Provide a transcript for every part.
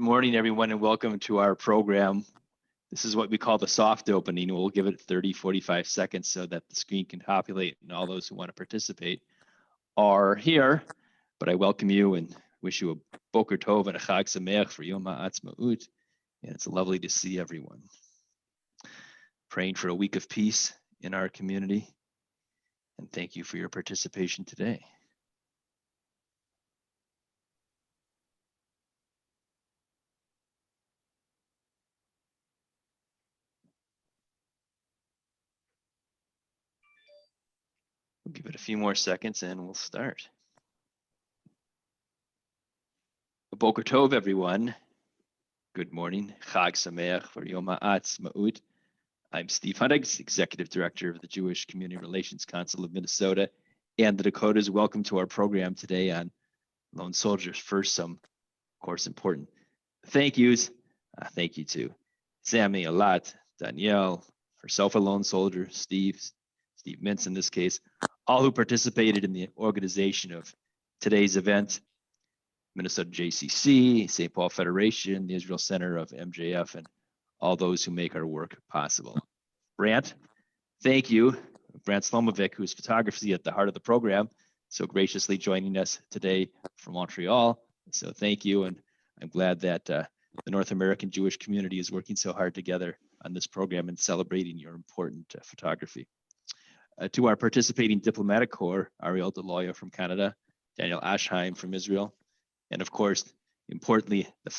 morning, everyone, and welcome to our program. This is what we call the soft opening. We'll give it 30, 45 seconds so that the screen can populate and all those who want to participate are here. But I welcome you and wish you a Boker Tov and a Chag Sameach for Yom HaAtzmaut. And it's lovely to see everyone. Praying for a week of peace in our community. And thank you for your participation today. We'll give it a few more seconds and we'll start. Boker Tov, everyone. Good morning. Chag Sameach for Yom HaAtzmaut. I'm Steve Hunnigs, Executive Director of the Jewish Community Relations Council of Minnesota and the Dakotas. Welcome to our program today on lone soldiers. First, some, of course, important thank yous. Thank you to Sammy, Alat, Danielle, herself a lone soldier, Steve Mintz in this case, all who participated in the organization of today's event, Minnesota JCC, St. Paul Federation, the Israel Center of MJF, and all those who make our work possible. Brant, thank you. Brant Slomovic, whose photography at the heart of the program, so graciously joining us today from Montreal. So thank you, and I'm glad that the North American Jewish community is working so hard together on this program and celebrating your important photography. To our participating diplomatic corps, Ariel Deloya from Canada, Daniel Ashheim from Israel, and of course, importantly, the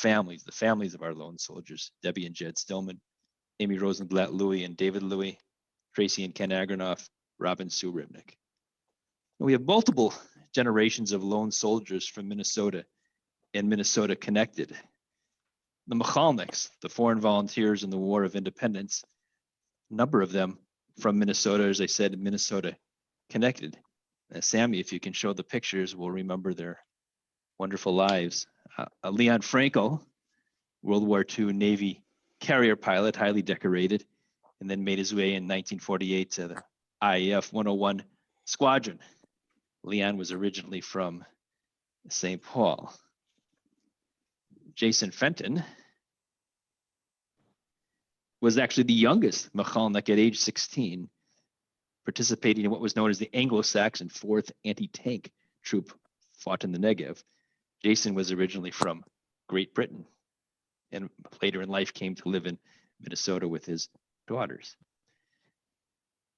families of our lone soldiers, Debbie and Jed Stillman, Amy Rosenblatt Louie and David Louie, Tracy and Ken Agronoff, Robin Sue Ribnick. We have multiple generations of lone soldiers from Minnesota and Minnesota connected. The Machalniks, the foreign volunteers in the War of Independence, a number of them from Minnesota, as I said, Minnesota connected. Sammy, if you can show the pictures, we'll remember their wonderful lives. Leon Frankel, World War II Navy carrier pilot, highly decorated, and then made his way in 1948 to the IAF 101 Squadron. Leon was originally from St. Paul. Jason Fenton was actually the youngest Machalnik at age 16, participating in what was known as the Anglo-Saxon 4th Anti-Tank Troop fought in the Negev. Jason was originally from Great Britain and later in life came to live in Minnesota with his daughters.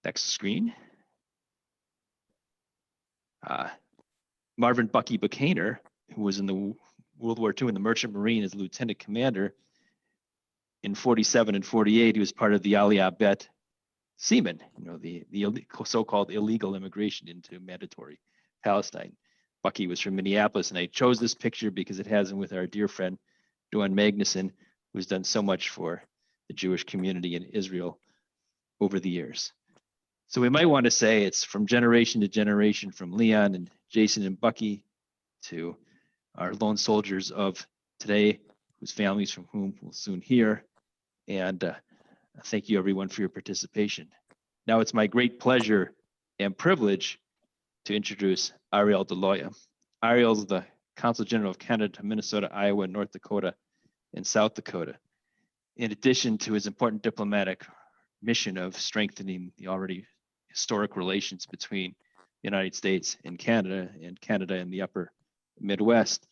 Next screen. Marvin Bucky Buchaner, who was in the World War II in the Merchant Marine as lieutenant commander. In 47 and 48, he was part of the Aliyah Bet seamen, the so-called illegal immigration into mandatory Palestine. Bucky was from Minneapolis, and I chose this picture because it has him with our dear friend, Duane Magnuson, who's done so much for the Jewish community in Israel over the years. So we might want to say it's from generation to generation, from Leon and Jason and Bucky to our lone soldiers of today, whose families from whom we'll soon hear. And thank you everyone for your participation. Now it's my great pleasure and privilege to introduce Ariel Deloya. Ariel is the Consul General of Canada to Minnesota, Iowa, North Dakota, and South Dakota. In addition to his important diplomatic mission of strengthening the already historic relations between the United States and Canada in the upper Midwest,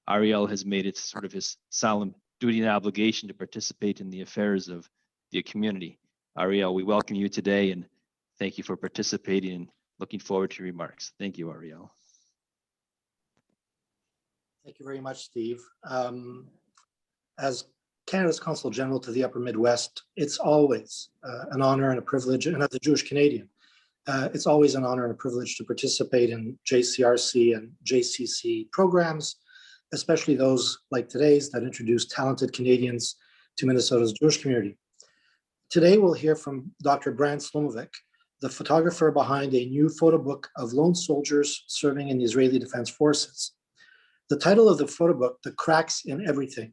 Ariel has made it sort of his solemn duty and obligation to participate in the affairs of the community. Ariel, we welcome you today and thank you for participating and looking forward to your remarks. Thank you, Ariel. Thank you very much, Steve. As Canada's Consul General to the Upper Midwest, it's always an honor and a privilege, and as a Jewish Canadian, it's always an honor and a privilege to participate in JCRC and JCC programs, especially those like today's that introduce talented Canadians to Minnesota's Jewish community. Today, we'll hear from Dr. Brant Slomovic, the photographer behind a new photo book of lone soldiers serving in the Israeli Defense Forces. The title of the photo book, The Cracks in Everything,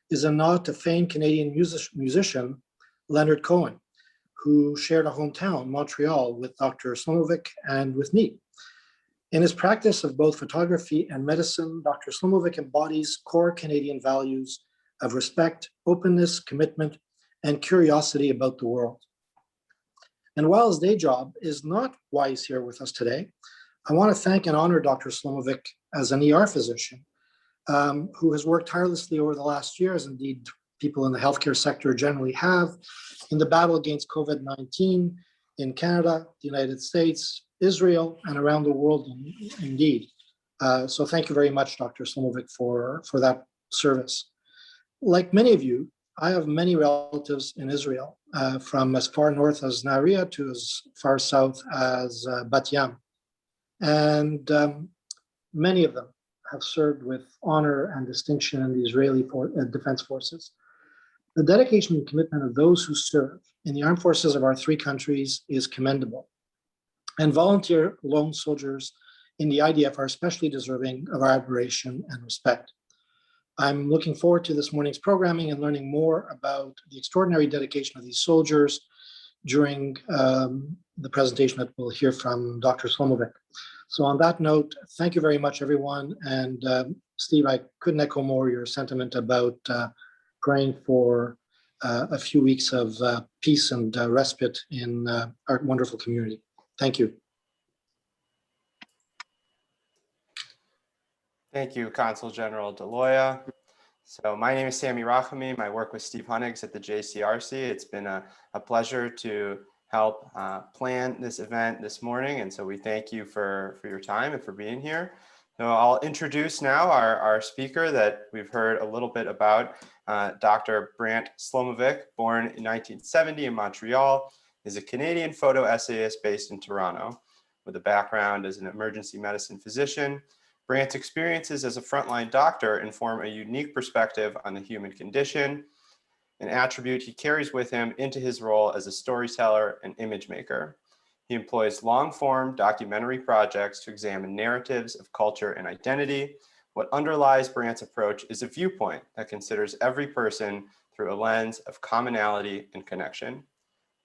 is a nod to famed Canadian musician Leonard Cohen, who shared a hometown, Montreal, with Dr. Slomovic and with me. In his practice of both photography and medicine, Dr. Slomovic embodies core Canadian values of respect, openness, commitment, and curiosity about the world. And while his day job is not why he's here with us today, I want to thank and honor Dr. Slomovic as an ER physician who has worked tirelessly over the last years, indeed people in the healthcare sector generally have, in the battle against COVID-19 in Canada, the United States, Israel, and around the world indeed. So thank you very much, Dr. Slomovic, for that service. Like many of you, I have many relatives in Israel, from as far north as Nahariya to as far south as Bat Yam. And many of them have served with honor and distinction in the Israeli Defense Forces. The dedication and commitment of those who serve in the armed forces of our three countries is commendable. And volunteer lone soldiers in the IDF are especially deserving of our admiration and respect. I'm looking forward to this morning's programming and learning more about the extraordinary dedication of these soldiers during the presentation that we'll hear from Dr. Slomovic. So on that note, thank you very much, everyone. And Steve, I couldn't echo more your sentiment about praying for a few weeks of peace and respite in our wonderful community. Thank you. Thank you, Consul General Deloya. So my name is Sammy Rachamim. I work with Steve Hunnigs at the JCRC. It's been a pleasure to help plan this event this morning. And so we thank you for your time and for being here. So I'll introduce now our speaker that we've heard a little bit about, Dr. Brant Slomovic, born in 1970 in Montreal, is a Canadian photo essayist based in Toronto with a background as an emergency medicine physician. Brant's experiences as a frontline doctor inform a unique perspective on the human condition, an attribute he carries with him into his role as a storyteller and image maker. He employs long-form documentary projects to examine narratives of culture and identity. What underlies Brant's approach is a viewpoint that considers every person through a lens of commonality and connection.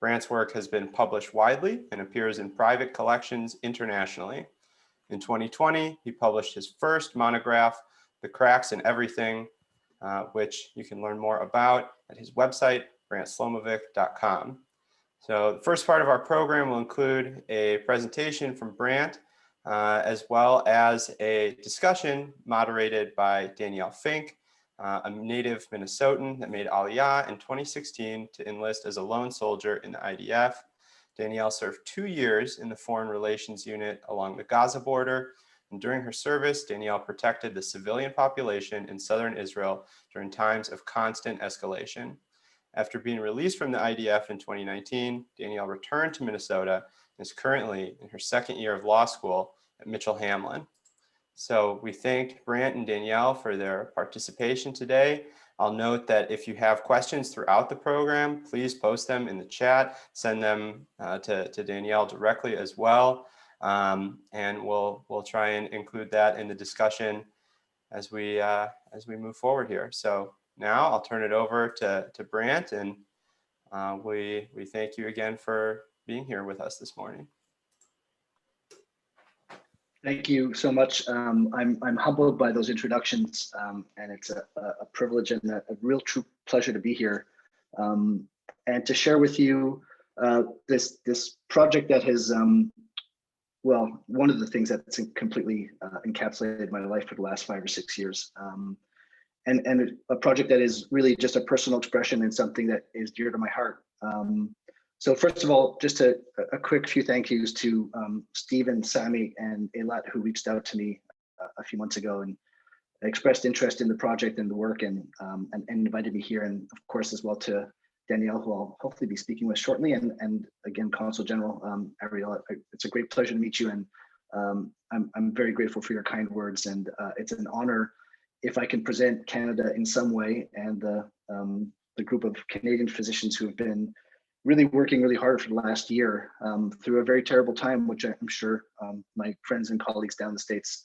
Brant's work has been published widely and appears in private collections internationally. In 2020, he published his first monograph, The Cracks in Everything, which you can learn more about at his website, brantslomovic.com. So the first part of our program will include a presentation from Brant, as well as a discussion moderated by Danielle Fink, a native Minnesotan that made Aliyah in 2016 to enlist as a lone soldier in the IDF. Danielle served 2 years in the Foreign Relations Unit along the Gaza border. And during her service, Danielle protected the civilian population in southern Israel during times of constant escalation. After being released from the IDF in 2019, Danielle returned to Minnesota and is currently in her second year of law school at Mitchell-Hamlin. So we thank Brant and Danielle for their participation today. I'll note that if you have questions throughout the program, please post them in the chat, send them to Danielle directly as well. And we'll try and include that in the discussion as we move forward here. So now I'll turn it over to Brant, and we thank you again for being here with us this morning. Thank you so much. I'm humbled by those introductions, and it's a privilege and a real true pleasure to be here and to share with you this project that has, well, one of the things that's completely encapsulated my life for the last 5 or 6 years, and a project that is really just a personal expression and something that is dear to my heart. So first of all, just a quick few thank yous to Stephen, Sami, and Eilat, who reached out to me a few months ago and expressed interest in the project and the work, and invited me here. And of course, as well to Danielle, who I'll hopefully be speaking with shortly. And again, Consul General Ariel, it's a great pleasure to meet you. And I'm very grateful for your kind words. And it's an honor if I can present Canada in some way, and the group of Canadian physicians who have been really working really hard for the last year through a very terrible time, which I'm sure my friends and colleagues down the States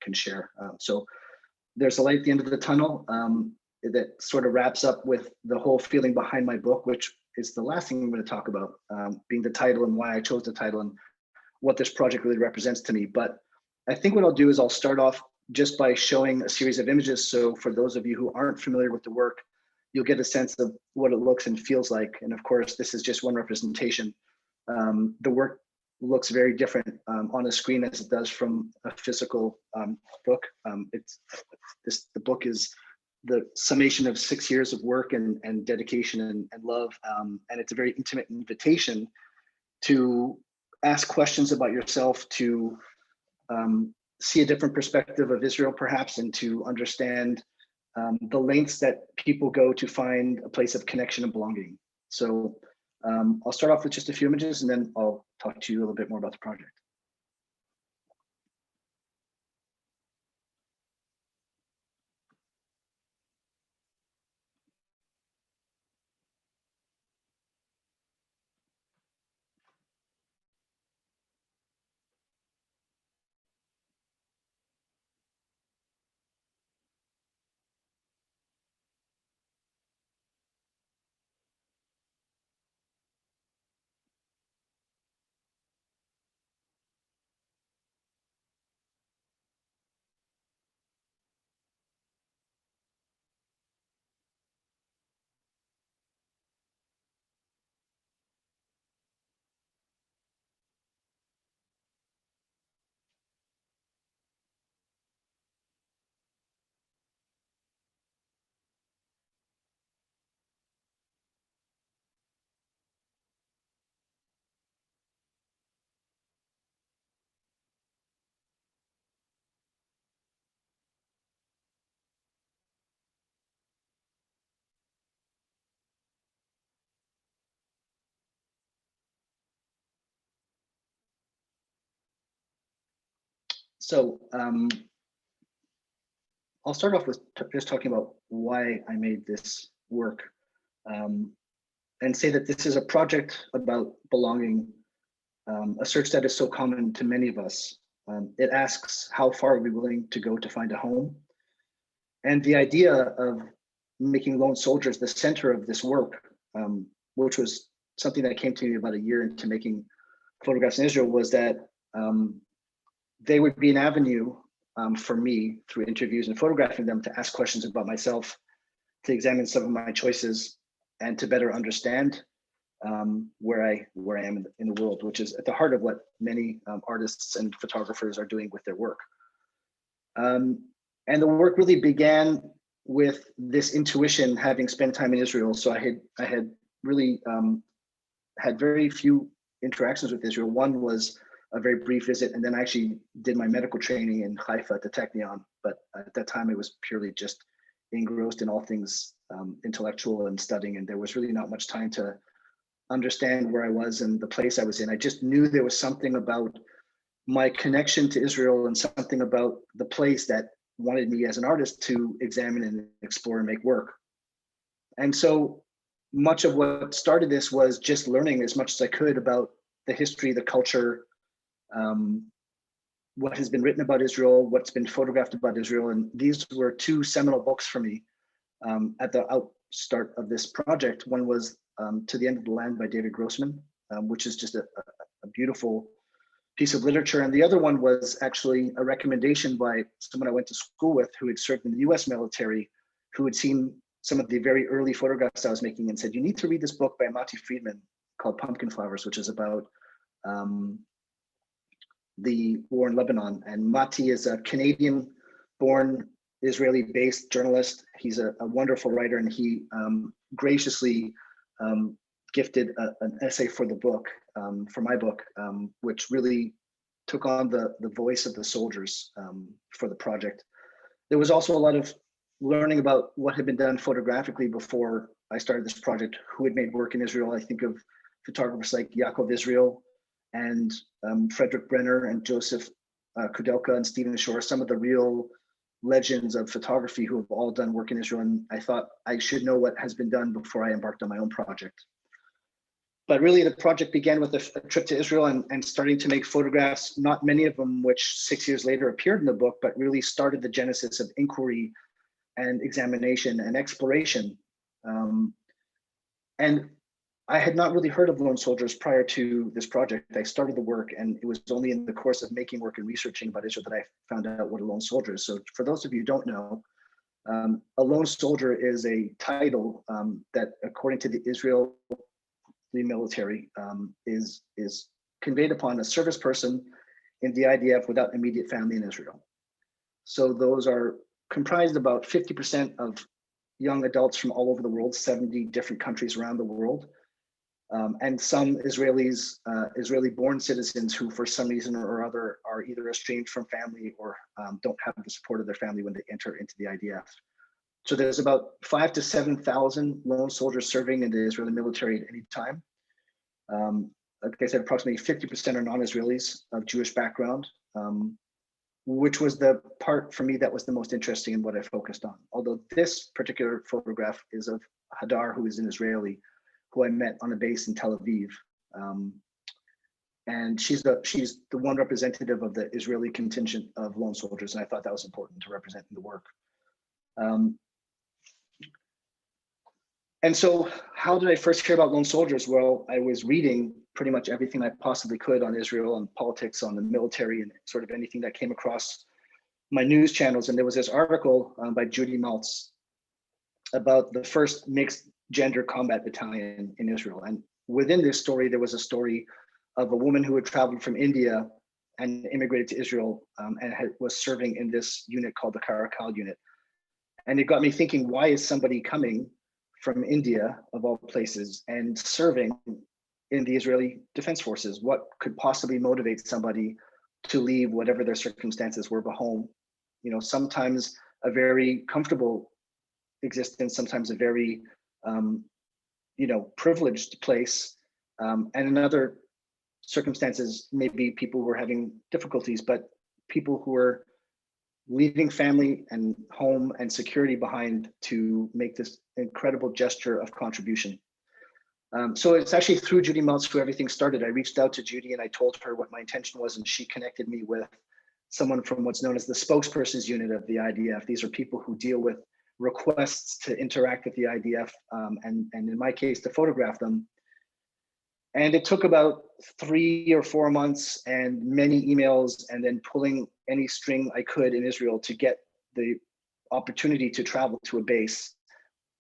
can share. So there's a light at the end of the tunnel that sort of wraps up with the whole feeling behind my book, which is the last thing I'm going to talk about, being the title and why I chose the title and what this project really represents to me. But I think what I'll do is I'll start off just by showing a series of images. So for those of you who aren't familiar with the work, you'll get a sense of what it looks and feels like. And of course, this is just one representation. The work looks very different on a screen as it does from a physical book. The book is the summation of 6 years of work and dedication and love. And it's a very intimate invitation to ask questions about yourself, to see a different perspective of Israel perhaps, and to understand the lengths that people go to find a place of connection and belonging. So I'll start off with just a few images and then I'll talk to you a little bit more about the project. So I'll start off with just talking about why I made this work, and say that this is a project about belonging, a search that is so common to many of us. It asks, how far are we willing to go to find a home? And the idea of making lone soldiers the center of this work, which was something that came to me about a year into making photographs in Israel, was that they would be an avenue for me through interviews and photographing them to ask questions about myself, to examine some of my choices, and to better understand where I am in the world, which is at the heart of what many artists and photographers are doing with their work. And the work really began with this intuition, having spent time in Israel. So I had really had very few interactions with Israel. One was a very brief visit, and then I actually did my medical training in Haifa at the Technion. But at that time, it was purely just engrossed in all things intellectual and studying, and there was really not much time to understand where I was and the place I was in. I just knew there was something about my connection to Israel and something about the place that wanted me as an artist to examine and explore and make work. And so much of what started this was just learning as much as I could about the history, the culture, what has been written about Israel, what's been photographed about Israel. And these were two seminal books for me at the outstart of this project. One was To the End of the Land by David Grossman, which is just a beautiful piece of literature. And the other one was actually a recommendation by someone I went to school with who had served in the US military, who had seen some of the very early photographs I was making and said, you need to read this book by Mati Friedman called Pumpkin Flowers, which is about the war in Lebanon. And Mati is a Canadian-born, Israeli-based journalist. He's a wonderful writer, and he graciously gifted an essay for the book, for my book, which really took on the voice of the soldiers for the project. There was also a lot of learning about what had been done photographically before I started this project, who had made work in Israel. I think of photographers like Yaakov Israel and Frederick Brenner and Joseph Kudelka and Stephen Shore, some of the real legends of photography who have all done work in Israel. And I thought I should know what has been done before I embarked on my own project. But really the project began with a trip to Israel and starting to make photographs, not many of them which 6 years later appeared in the book, but really started the genesis of inquiry and examination and exploration. And I had not really heard of lone soldiers prior to this project. I started the work, and it was only in the course of making work and researching about Israel that I found out what a lone soldier is. So for those of you who don't know, a lone soldier is a title that, according to the Israeli military, is conveyed upon a service person in the IDF without immediate family in Israel. So those are comprised about 50% of young adults from all over the world, 70 different countries around the world. And some Israelis, Israeli-born citizens who, for some reason or other, are either estranged from family or don't have the support of their family when they enter into the IDF. So there's about 5,000 to 7,000 lone soldiers serving in the Israeli military at any time. Like I said, approximately 50% are non-Israelis of Jewish background, which was the part for me that was the most interesting and what I focused on. Although this particular photograph is of Hadar, who is an Israeli, who I met on a base in Tel Aviv. And she's the one representative of the Israeli contingent of lone soldiers. And I thought that was important to represent in the work. And so how did I first hear about lone soldiers? Well, I was reading pretty much everything I possibly could on Israel, on politics, on the military, and sort of anything that came across my news channels. And there was this article by Judy Maltz about the first mixed gender combat battalion in Israel. And within this story, there was a story of a woman who had traveled from India and immigrated to Israel and was serving in this unit called the Caracal unit. And it got me thinking, why is somebody coming from India, of all places, and serving in the Israeli Defense Forces? What could possibly motivate somebody to leave whatever their circumstances were home? You know, sometimes a very comfortable existence, sometimes a very privileged place, and in other circumstances, maybe people were having difficulties, but people who were leaving family and home and security behind to make this incredible gesture of contribution. So it's actually through Judy Maltz who everything started. I reached out to Judy and I told her what my intention was, and she connected me with someone from what's known as the spokespersons unit of the IDF. These are people who deal with requests to interact with the IDF, and in my case, to photograph them. And it took about 3 or 4 months and many emails, and then pulling any string I could in Israel to get the opportunity to travel to a base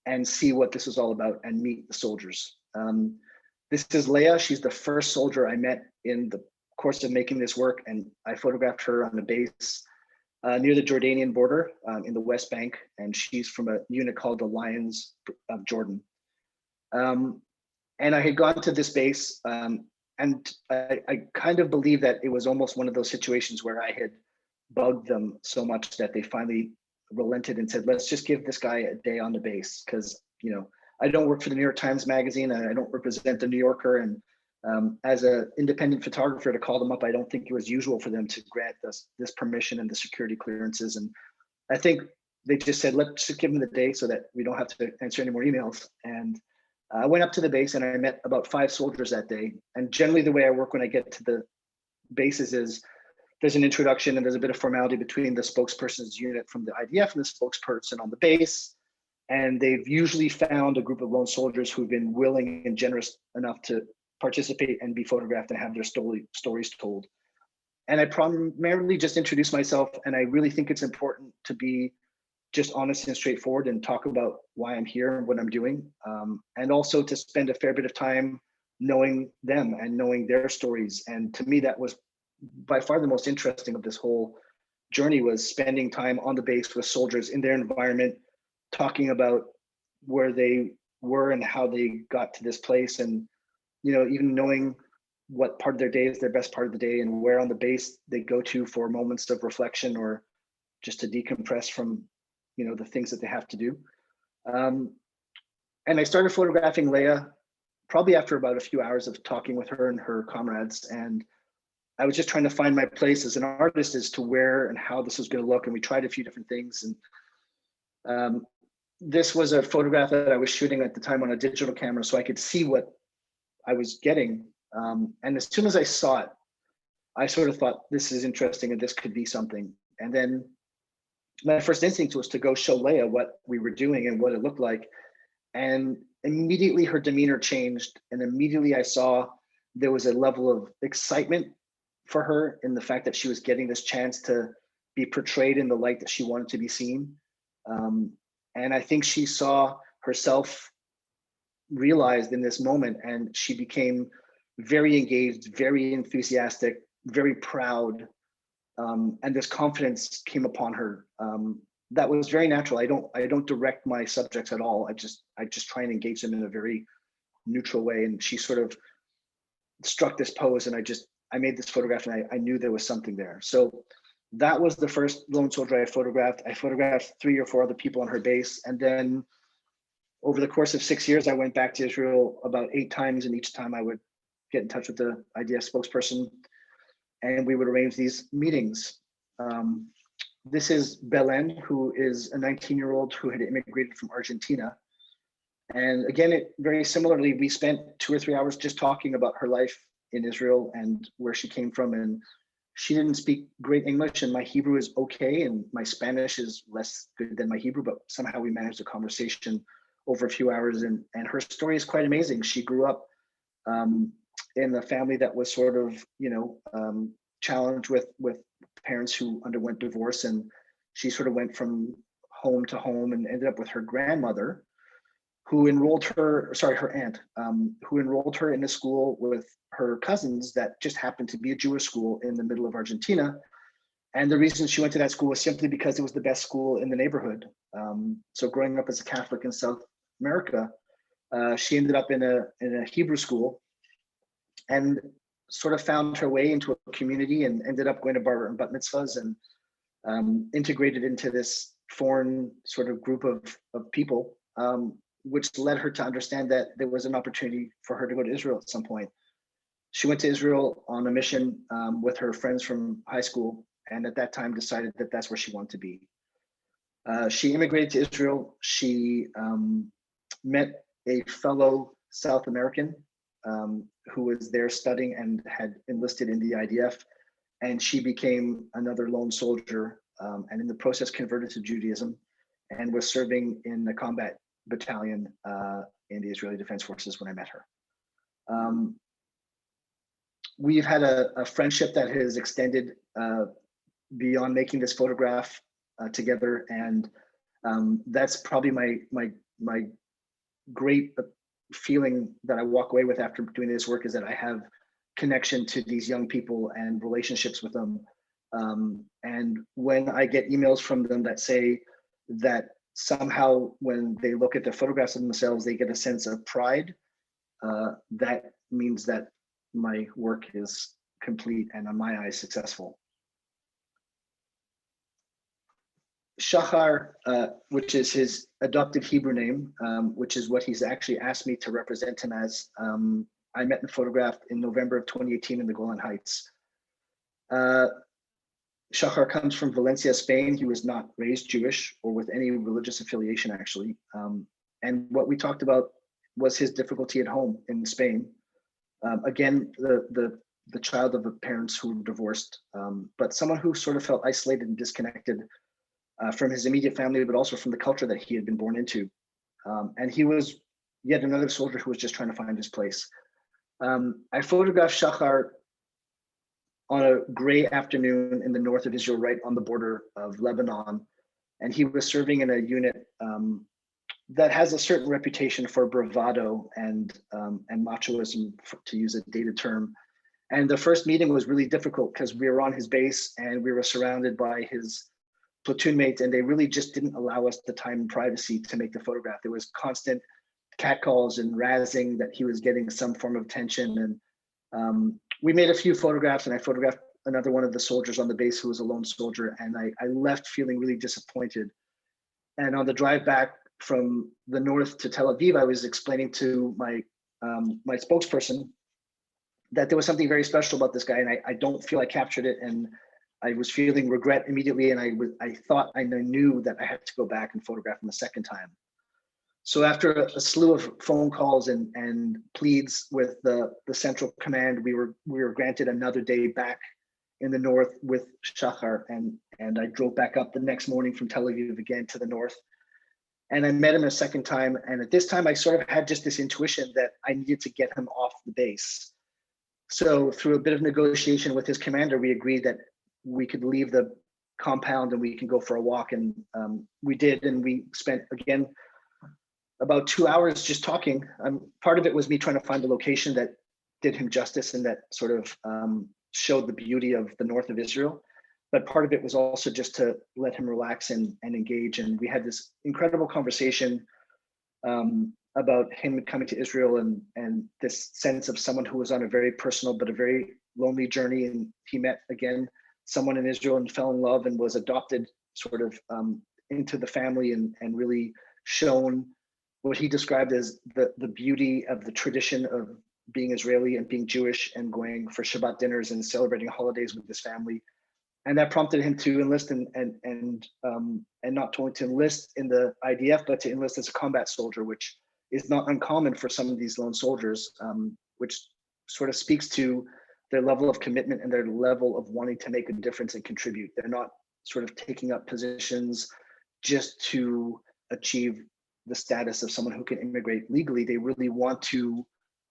and see what this was all about and meet the soldiers. This is Leah. She's the first soldier I met in the course of making this work, and I photographed her on a base near the Jordanian border in the West Bank, and she's from a unit called the Lions of Jordan. And I had gone to this base, and I kind of believe that it was almost one of those situations where I had bugged them so much that they finally relented and said, let's just give this guy a day on the base, because, you know, I don't work for the New York Times Magazine and I don't represent the New Yorker. And as an independent photographer, to call them up, I don't think it was usual for them to grant this permission and the security clearances. And I think they just said, let's just give them the day so that we don't have to answer any more emails. And I went up to the base and I met about 5 soldiers that day. And generally the way I work when I get to the bases is there's an introduction and there's a bit of formality between the spokesperson's unit from the IDF and the spokesperson on the base. And they've usually found a group of lone soldiers who've been willing and generous enough to participate and be photographed and have their stories told. And I primarily just introduce myself, and I really think it's important to be just honest and straightforward and talk about why I'm here and what I'm doing. And also to spend a fair bit of time knowing them and knowing their stories. And to me, that was by far the most interesting of this whole journey, was spending time on the base with soldiers in their environment, talking about where they were and how they got to this place. And, you know, even knowing what part of their day is their best part of the day and where on the base they go to for moments of reflection or just to decompress from, you know, the things that they have to do. And I started photographing Leah probably after about a few hours of talking with her and her comrades. And I was just trying to find my place as an artist as to where and how this was going to look. And we tried a few different things. And this was a photograph that I was shooting at the time on a digital camera, so I could see what I was getting. And as soon as I saw it, I sort of thought, this is interesting and this could be something. And then my first instinct was to go show Leah what we were doing and what it looked like. And immediately her demeanor changed. And immediately I saw there was a level of excitement for her in the fact that she was getting this chance to be portrayed in the light that she wanted to be seen. And I think she saw herself realized in this moment, and she became very engaged, very enthusiastic, very proud, and this confidence came upon her. That was very natural. I don't direct my subjects at all. I just try and engage them in a very neutral way. And she sort of struck this pose, and I made this photograph, and I knew there was something there. So that was the first lone soldier I photographed. I photographed 3 or 4 other people on her base, and then over the course of 6 years, I went back to Israel about 8 times, and each time I would get in touch with the IDF spokesperson, and we would arrange these meetings. This is Belen, who is a 19-year-old who had immigrated from Argentina. And again, very similarly, we spent 2 or 3 hours just talking about her life in Israel and where she came from. And she didn't speak great English, and my Hebrew is okay, and my Spanish is less good than my Hebrew, but somehow we managed a conversation over a few hours. And her story is quite amazing. She grew up in a family that was sort of, challenged with parents who underwent divorce, and she sort of went from home to home and ended up with her grandmother, who enrolled her, her aunt, who enrolled her in a school with her cousins that just happened to be a Jewish school in the middle of Argentina. And the reason she went to that school was simply because it was the best school in the neighborhood. So growing up as a Catholic in South America, she ended up in a Hebrew school and sort of found her way into a community and ended up going to bar and bat mitzvahs and integrated into this foreign sort of group of people, which led her to understand that there was an opportunity for her to go to Israel at some point. She went to Israel on a mission with her friends from high school, and at that time decided that that's where she wanted to be. She immigrated to Israel. She met a fellow South American who was there studying and had enlisted in the IDF, and she became another lone soldier, and in the process converted to Judaism and was serving in the combat battalion in the Israeli Defense Forces when I met her. We've had a friendship that has extended beyond making this photograph together, and that's probably my great feeling that I walk away with after doing this work, is that I have connection to these young people and relationships with them. And when I get emails from them that say that somehow when they look at the photographs of themselves, they get a sense of pride, that means that my work is complete and in my eyes successful. Shachar, which is his adopted Hebrew name, which is what he's actually asked me to represent him as. I met and photographed in November of 2018 in the Golan Heights. Shachar comes from Valencia, Spain. He was not raised Jewish or with any religious affiliation, actually. And what we talked about was his difficulty at home in Spain. Again, the child of parents who were divorced, but someone who sort of felt isolated and disconnected from his immediate family, but also from the culture that he had been born into. And he was yet another soldier who was just trying to find his place. I photographed Shachar on a gray afternoon in the north of Israel, right on the border of Lebanon. And he was serving in a unit that has a certain reputation for bravado and machoism, to use a dated term. And the first meeting was really difficult because we were on his base and we were surrounded by his platoon mates, and they really just didn't allow us the time and privacy to make the photograph. There was constant catcalls and razzing that he was getting some form of attention. And we made a few photographs, and I photographed another one of the soldiers on the base who was a lone soldier, and I left feeling really disappointed. And on the drive back from the north to Tel Aviv, I was explaining to my my spokesperson that there was something very special about this guy, and I don't feel I captured it, and I was feeling regret immediately, and I thought I knew that I had to go back and photograph him a second time. So after a slew of phone calls and pleads with the Central Command, we were granted another day back in the north with Shachar, and I drove back up the next morning from Tel Aviv again to the north. And I met him a second time. And at this time, I sort of had just this intuition that I needed to get him off the base. So through a bit of negotiation with his commander, we agreed that we could leave the compound and we can go for a walk. And we did, and we spent, again, about 2 hours just talking. Part of it was me trying to find a location that did him justice and that sort of showed the beauty of the north of Israel. But part of it was also just to let him relax and engage. And we had this incredible conversation about him coming to Israel and this sense of someone who was on a very personal but a very lonely journey. And he met, again, someone in Israel and fell in love and was adopted sort of into the family and really shown what he described as the beauty of the tradition of being Israeli and being Jewish and going for Shabbat dinners and celebrating holidays with his family. And that prompted him to enlist and not only to enlist in the IDF, but to enlist as a combat soldier, which is not uncommon for some of these lone soldiers, which sort of speaks to their level of commitment and their level of wanting to make a difference and contribute. They're not sort of taking up positions just to achieve the status of someone who can immigrate legally. They really want to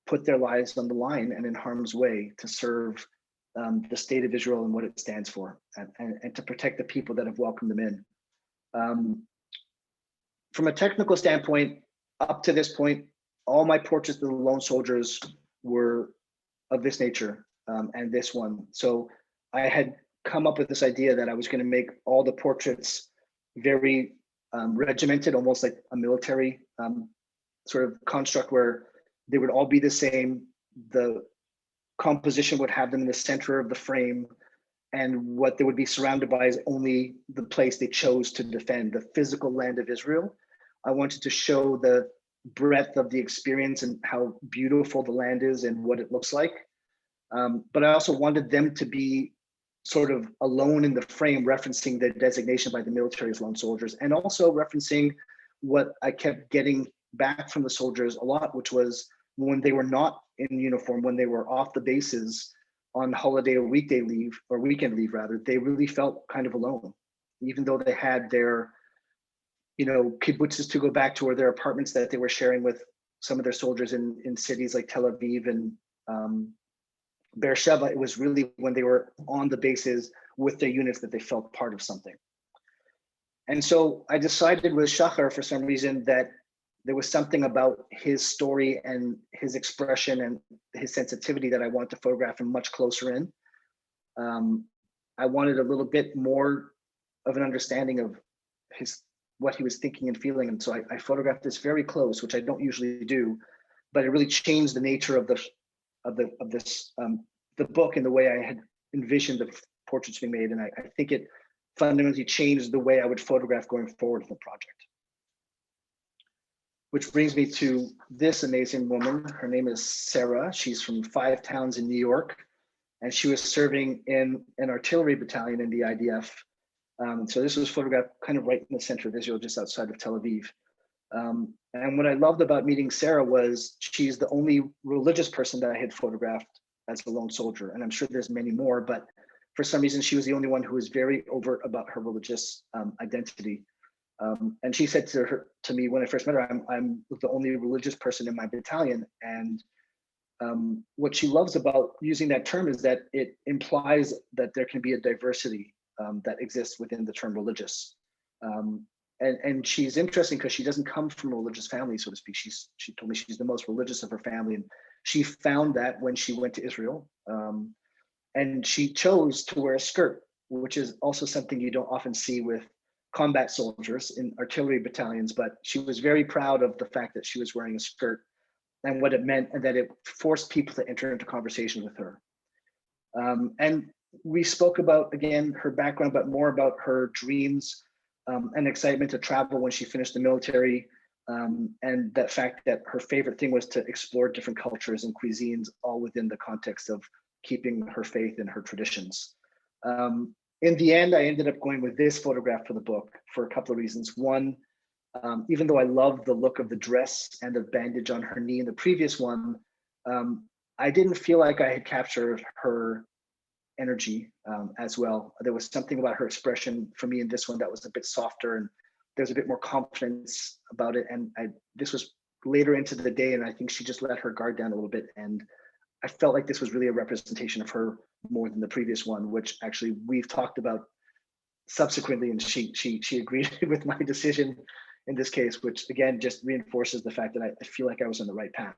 put their lives on the line and in harm's way to serve the state of Israel and what it stands for, and to protect the people that have welcomed them in. From a technical standpoint, up to this point, all my portraits of the lone soldiers were of this nature, and this one. So I had come up with this idea that I was going to make all the portraits very regimented, almost like a military sort of construct where they would all be the same. The composition would have them in the center of the frame, and what they would be surrounded by is only the place they chose to defend, the physical land of Israel. I wanted to show the breadth of the experience and how beautiful the land is and what it looks like. But I also wanted them to be sort of alone in the frame, referencing the designation by the military as lone soldiers, and also referencing what I kept getting back from the soldiers a lot, which was when they were not in uniform, when they were off the bases on holiday or weekday leave, or weekend leave rather, they really felt kind of alone, even though they had their, kibbutzes to go back to, or their apartments that they were sharing with some of their soldiers in cities like Tel Aviv and Beersheba. It was really when they were on the bases with their units that they felt part of something. And so I decided with Shachar, for some reason, that there was something about his story and his expression and his sensitivity that I wanted to photograph him much closer in. I wanted a little bit more of an understanding of what he was thinking and feeling. And so I photographed this very close, which I don't usually do, but it really changed the nature of the book and the way I had envisioned the portraits being made. And I think it fundamentally changed the way I would photograph going forward in the project. Which brings me to this amazing woman. Her name is Sarah. She's from 5 towns in New York, and she was serving in an artillery battalion in the IDF. So this was photographed kind of right in the center of Israel, just outside of Tel Aviv. And what I loved about meeting Sarah was she's the only religious person that I had photographed as a lone soldier. And I'm sure there's many more, but for some reason, she was the only one who was very overt about her religious identity. And she said to me when I first met her, I'm the only religious person in my battalion. And what she loves about using that term is that it implies that there can be a diversity that exists within the term religious. And she's interesting because she doesn't come from a religious family, so to speak. She told me she's the most religious of her family, and she found that when she went to Israel. And she chose to wear a skirt, which is also something you don't often see with combat soldiers in artillery battalions, but she was very proud of the fact that she was wearing a skirt and what it meant, and that it forced people to enter into conversation with her. And we spoke about, again, her background, but more about her dreams and excitement to travel when she finished the military, and that fact that her favorite thing was to explore different cultures and cuisines, all within the context of keeping her faith and her traditions. In the end, I ended up going with this photograph for the book for a couple of reasons. One, even though I love the look of the dress and the bandage on her knee in the previous one, I didn't feel like I had captured her energy as well. There was something about her expression for me in this one that was a bit softer and there's a bit more confidence about it. And this was later into the day, and I think she just let her guard down a little bit. And I felt like this was really a representation of her more than the previous one, which actually we've talked about subsequently, and she agreed with my decision in this case, which again just reinforces the fact that I feel like I was on the right path.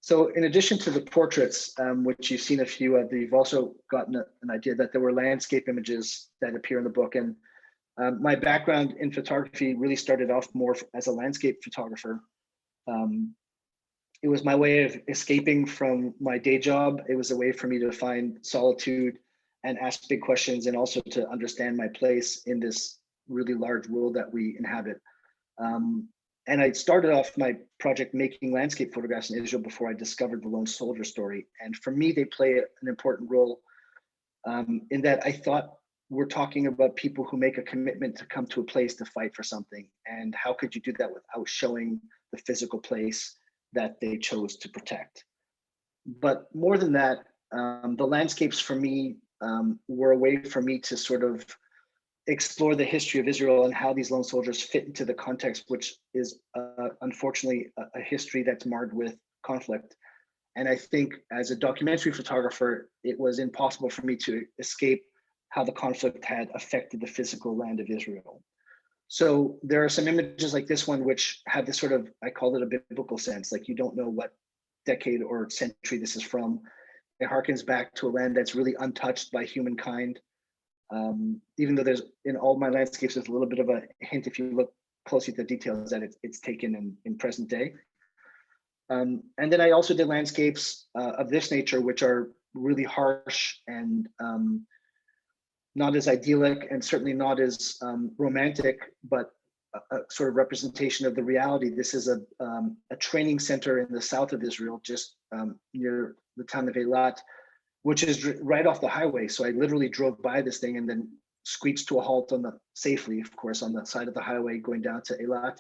So in addition to the portraits, which you've seen a few of, you've also gotten an idea that there were landscape images that appear in the book. And my background in photography really started off more as a landscape photographer. It was my way of escaping from my day job. It was a way for me to find solitude and ask big questions, and also to understand my place in this really large world that we inhabit. And I started off my project making landscape photographs in Israel before I discovered the lone soldier story. And for me, they play an important role in that I thought we're talking about people who make a commitment to come to a place to fight for something. And how could you do that without showing the physical place that they chose to protect? But more than that, the landscapes for me were a way for me to sort of explore the history of Israel and how these lone soldiers fit into the context, which is unfortunately a history that's marred with conflict. And I think as a documentary photographer, it was impossible for me to escape how the conflict had affected the physical land of Israel. So there are some images like this one, which have this sort of, I call it a biblical sense, like you don't know what decade or century this is from. It harkens back to a land that's really untouched by humankind. Even though there's, in all my landscapes, there's a little bit of a hint, if you look closely at the details, that it's taken in present day. And then I also did landscapes of this nature, which are really harsh and not as idyllic, and certainly not as romantic, but a sort of representation of the reality. This is a training center in the south of Israel, just near the town of Eilat, which is right off the highway. So I literally drove by this thing and then screeched to a halt safely, of course, on the side of the highway going down to Eilat,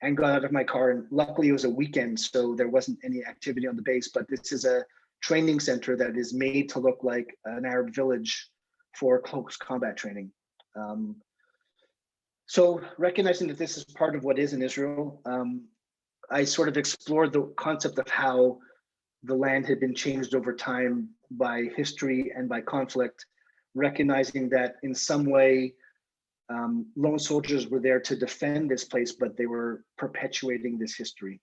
and got out of my car. And luckily it was a weekend, so there wasn't any activity on the base, but this is a training center that is made to look like an Arab village for close combat training. So recognizing that this is part of what is in Israel, I sort of explored the concept of how the land had been changed over time by history and by conflict, recognizing that in some way, lone soldiers were there to defend this place, but they were perpetuating this history.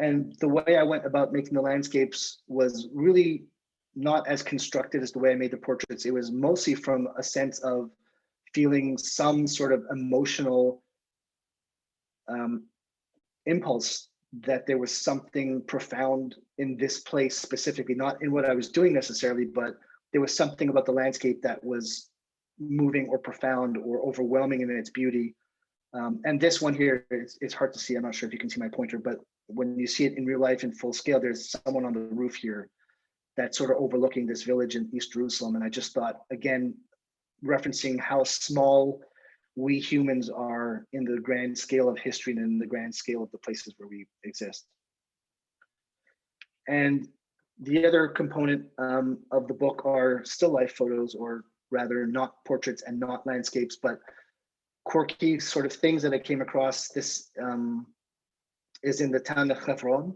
And the way I went about making the landscapes was really not as constructed as the way I made the portraits. It was mostly from a sense of feeling some sort of emotional impulse that there was something profound in this place specifically, not in what I was doing necessarily, but there was something about the landscape that was moving or profound or overwhelming in its beauty. And this one here, it's hard to see. I'm not sure if you can see my pointer, but when you see it in real life in full scale, there's someone on the roof here that's sort of overlooking this village in East Jerusalem. And I just thought, again, referencing how small we humans are in the grand scale of history and in the grand scale of the places where we exist. And the other component of the book are still life photos, or rather not portraits and not landscapes, but quirky sort of things that I came across. This is in the town of Hebron,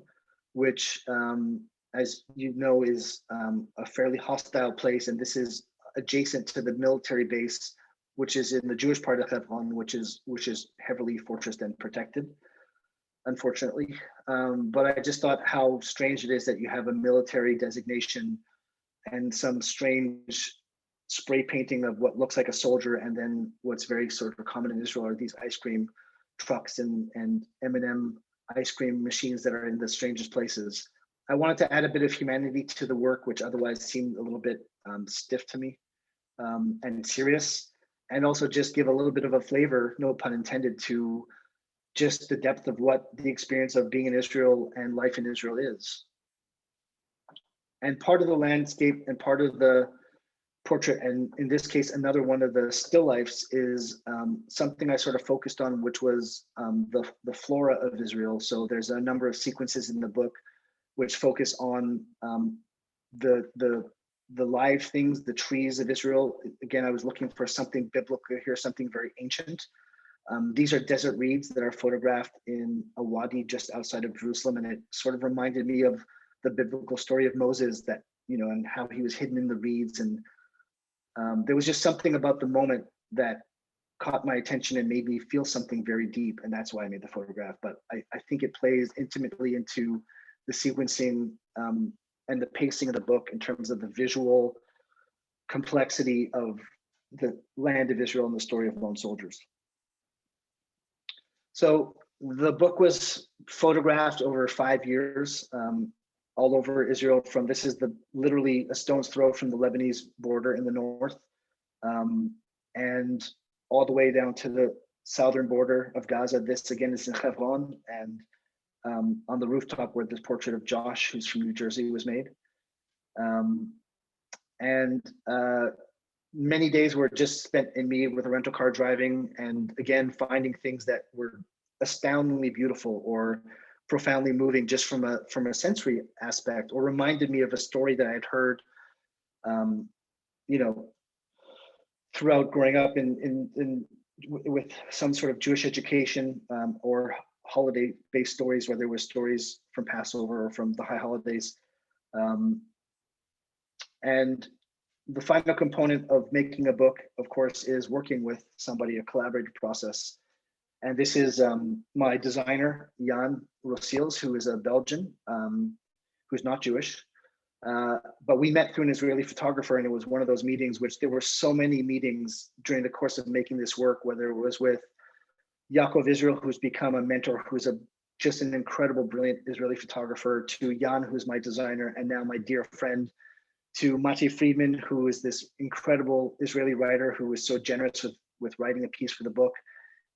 which, as you know, is a fairly hostile place. And this is adjacent to the military base, which is in the Jewish part of Hebron, which is heavily fortressed and protected, unfortunately. But I just thought how strange it is that you have a military designation and some strange spray painting of what looks like a soldier, and then what's very sort of common in Israel are these ice cream trucks and M&M ice cream machines that are in the strangest places. I wanted to add a bit of humanity to the work, which otherwise seemed a little bit stiff to me and serious, and also just give a little bit of a flavor, no pun intended, to just the depth of what the experience of being in Israel and life in Israel is. And part of the landscape and part of the portrait, and in this case, another one of the still lifes, is something I sort of focused on, which was the Flora of Israel. So there's a number of sequences in the book which focus on the the live things, the trees of Israel. Again, I was looking for something biblical here, something very ancient. These are desert reeds that are photographed in a wadi just outside of Jerusalem, and it sort of reminded me of the biblical story of Moses, that, you know, and how he was hidden in the reeds. And there was just something about the moment that caught my attention and made me feel something very deep, and that's why I made the photograph. But I think it plays intimately into the sequencing and the pacing of the book in terms of the visual complexity of the land of Israel and the story of lone soldiers. So the book was photographed over 5 years, all over Israel. From this is literally a stone's throw from the Lebanese border in the north, and all the way down to the southern border of Gaza. This again is in Hebron, and on the rooftop where this portrait of Josh, who's from New Jersey, was made. Many days were just spent in me with a rental car driving, and again finding things that were astoundingly beautiful or profoundly moving just from a sensory aspect, or reminded me of a story that I had heard, you know, throughout growing up with some sort of Jewish education, or holiday-based stories, where there were stories from Passover or from the high holidays. And the final component of making a book, of course, is working with somebody, a collaborative process. And this is my designer, Jan Rossiels, who is a Belgian, who's not Jewish. But we met through an Israeli photographer, and it was one of those meetings, which there were so many meetings during the course of making this work, whether it was with Yaakov Israel, who's become a mentor, who's just an incredible, brilliant Israeli photographer, to Jan, who's my designer, and now my dear friend, to Mati Friedman, who is this incredible Israeli writer who was so generous with writing a piece for the book,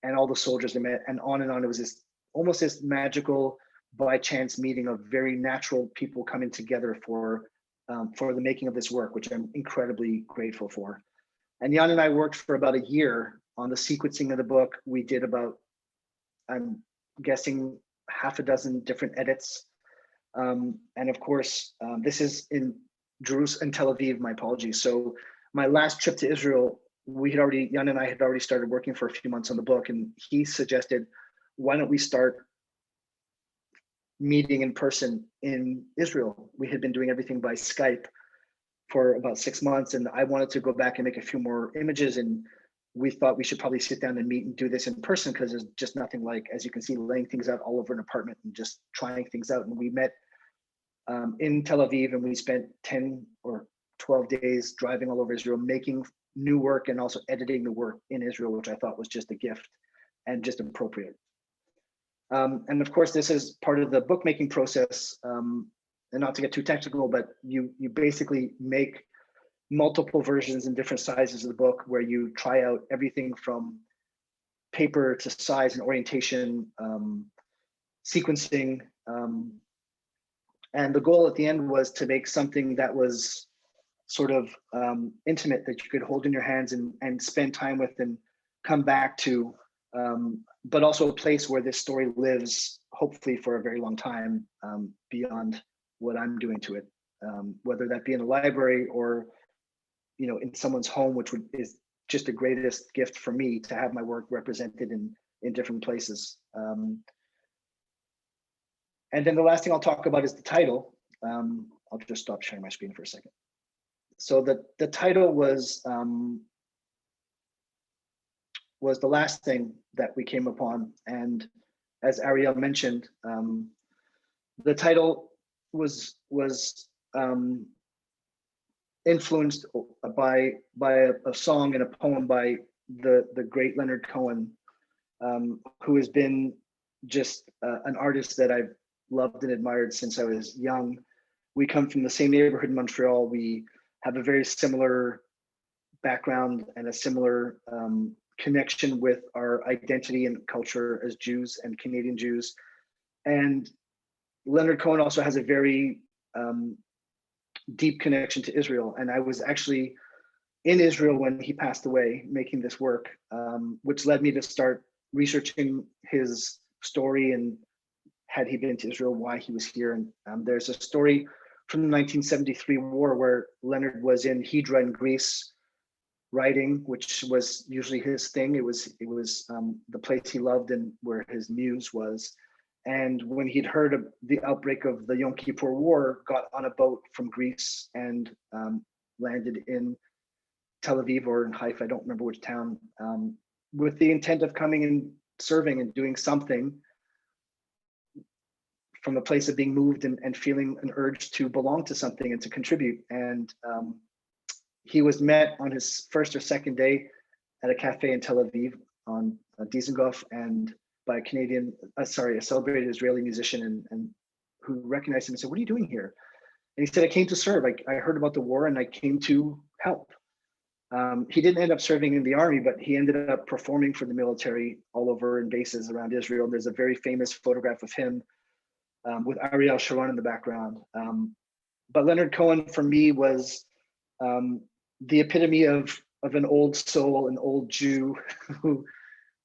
and all the soldiers I met, and on and on. It was this almost this magical, by chance meeting of very natural people coming together for the making of this work, which I'm incredibly grateful for. And Jan and I worked for about a year on the sequencing of the book. We did about, I'm guessing, half a dozen different edits. And of course, this is in Jerusalem and Tel Aviv, my apologies. So my last trip to Israel, Jan and I had already started working for a few months on the book, and he suggested, why don't we start meeting in person in Israel? We had been doing everything by Skype for about 6 months, and I wanted to go back and make a few more images, and we thought we should probably sit down and meet and do this in person, because there's just nothing like, as you can see, laying things out all over an apartment and just trying things out. And we met in Tel Aviv, and we spent 10 or 12 days driving all over Israel, making new work and also editing the work in Israel, which I thought was just a gift and just appropriate. And of course, this is part of the bookmaking process. And not to get too technical, but you basically make multiple versions in different sizes of the book, where you try out everything from paper to size and orientation, sequencing. And the goal at the end was to make something that was sort of intimate, that you could hold in your hands and spend time with and come back to, but also a place where this story lives, hopefully for a very long time, beyond what I'm doing to it, whether that be in a library or, you know, in someone's home, which is just the greatest gift for me, to have my work represented in different places. And then the last thing I'll talk about is the title. I'll just stop sharing my screen for a second. So the title was the last thing that we came upon. And as Ariel mentioned, the title was influenced by a song and a poem by the great Leonard Cohen, who has been just an artist that I've loved and admired since I was young. We come from the same neighborhood in Montreal. We have a very similar background and a similar connection with our identity and culture as Jews and Canadian Jews. And Leonard Cohen also has a very deep connection to Israel. And I was actually in Israel when he passed away, making this work, which led me to start researching his story, and had he been to Israel, why he was here. And there's a story from the 1973 war, where Leonard was in Hydra in Greece writing, which was usually his thing. It was the place he loved and where his muse was. And when he'd heard of the outbreak of the Yom Kippur War, got on a boat from Greece and landed in Tel Aviv or in Haifa, I don't remember which town, with the intent of coming and serving and doing something from a place of being moved and feeling an urge to belong to something and to contribute. And he was met on his first or second day at a cafe in Tel Aviv on Dizengoff and by a celebrated Israeli musician and who recognized him and said, "What are you doing here?" And he said, "I came to serve. I heard about the war and I came to help." He didn't end up serving in the army, but he ended up performing for the military all over in bases around Israel. There's a very famous photograph of him with Ariel Sharon in the background. But Leonard Cohen for me was the epitome of an old soul, an old Jew who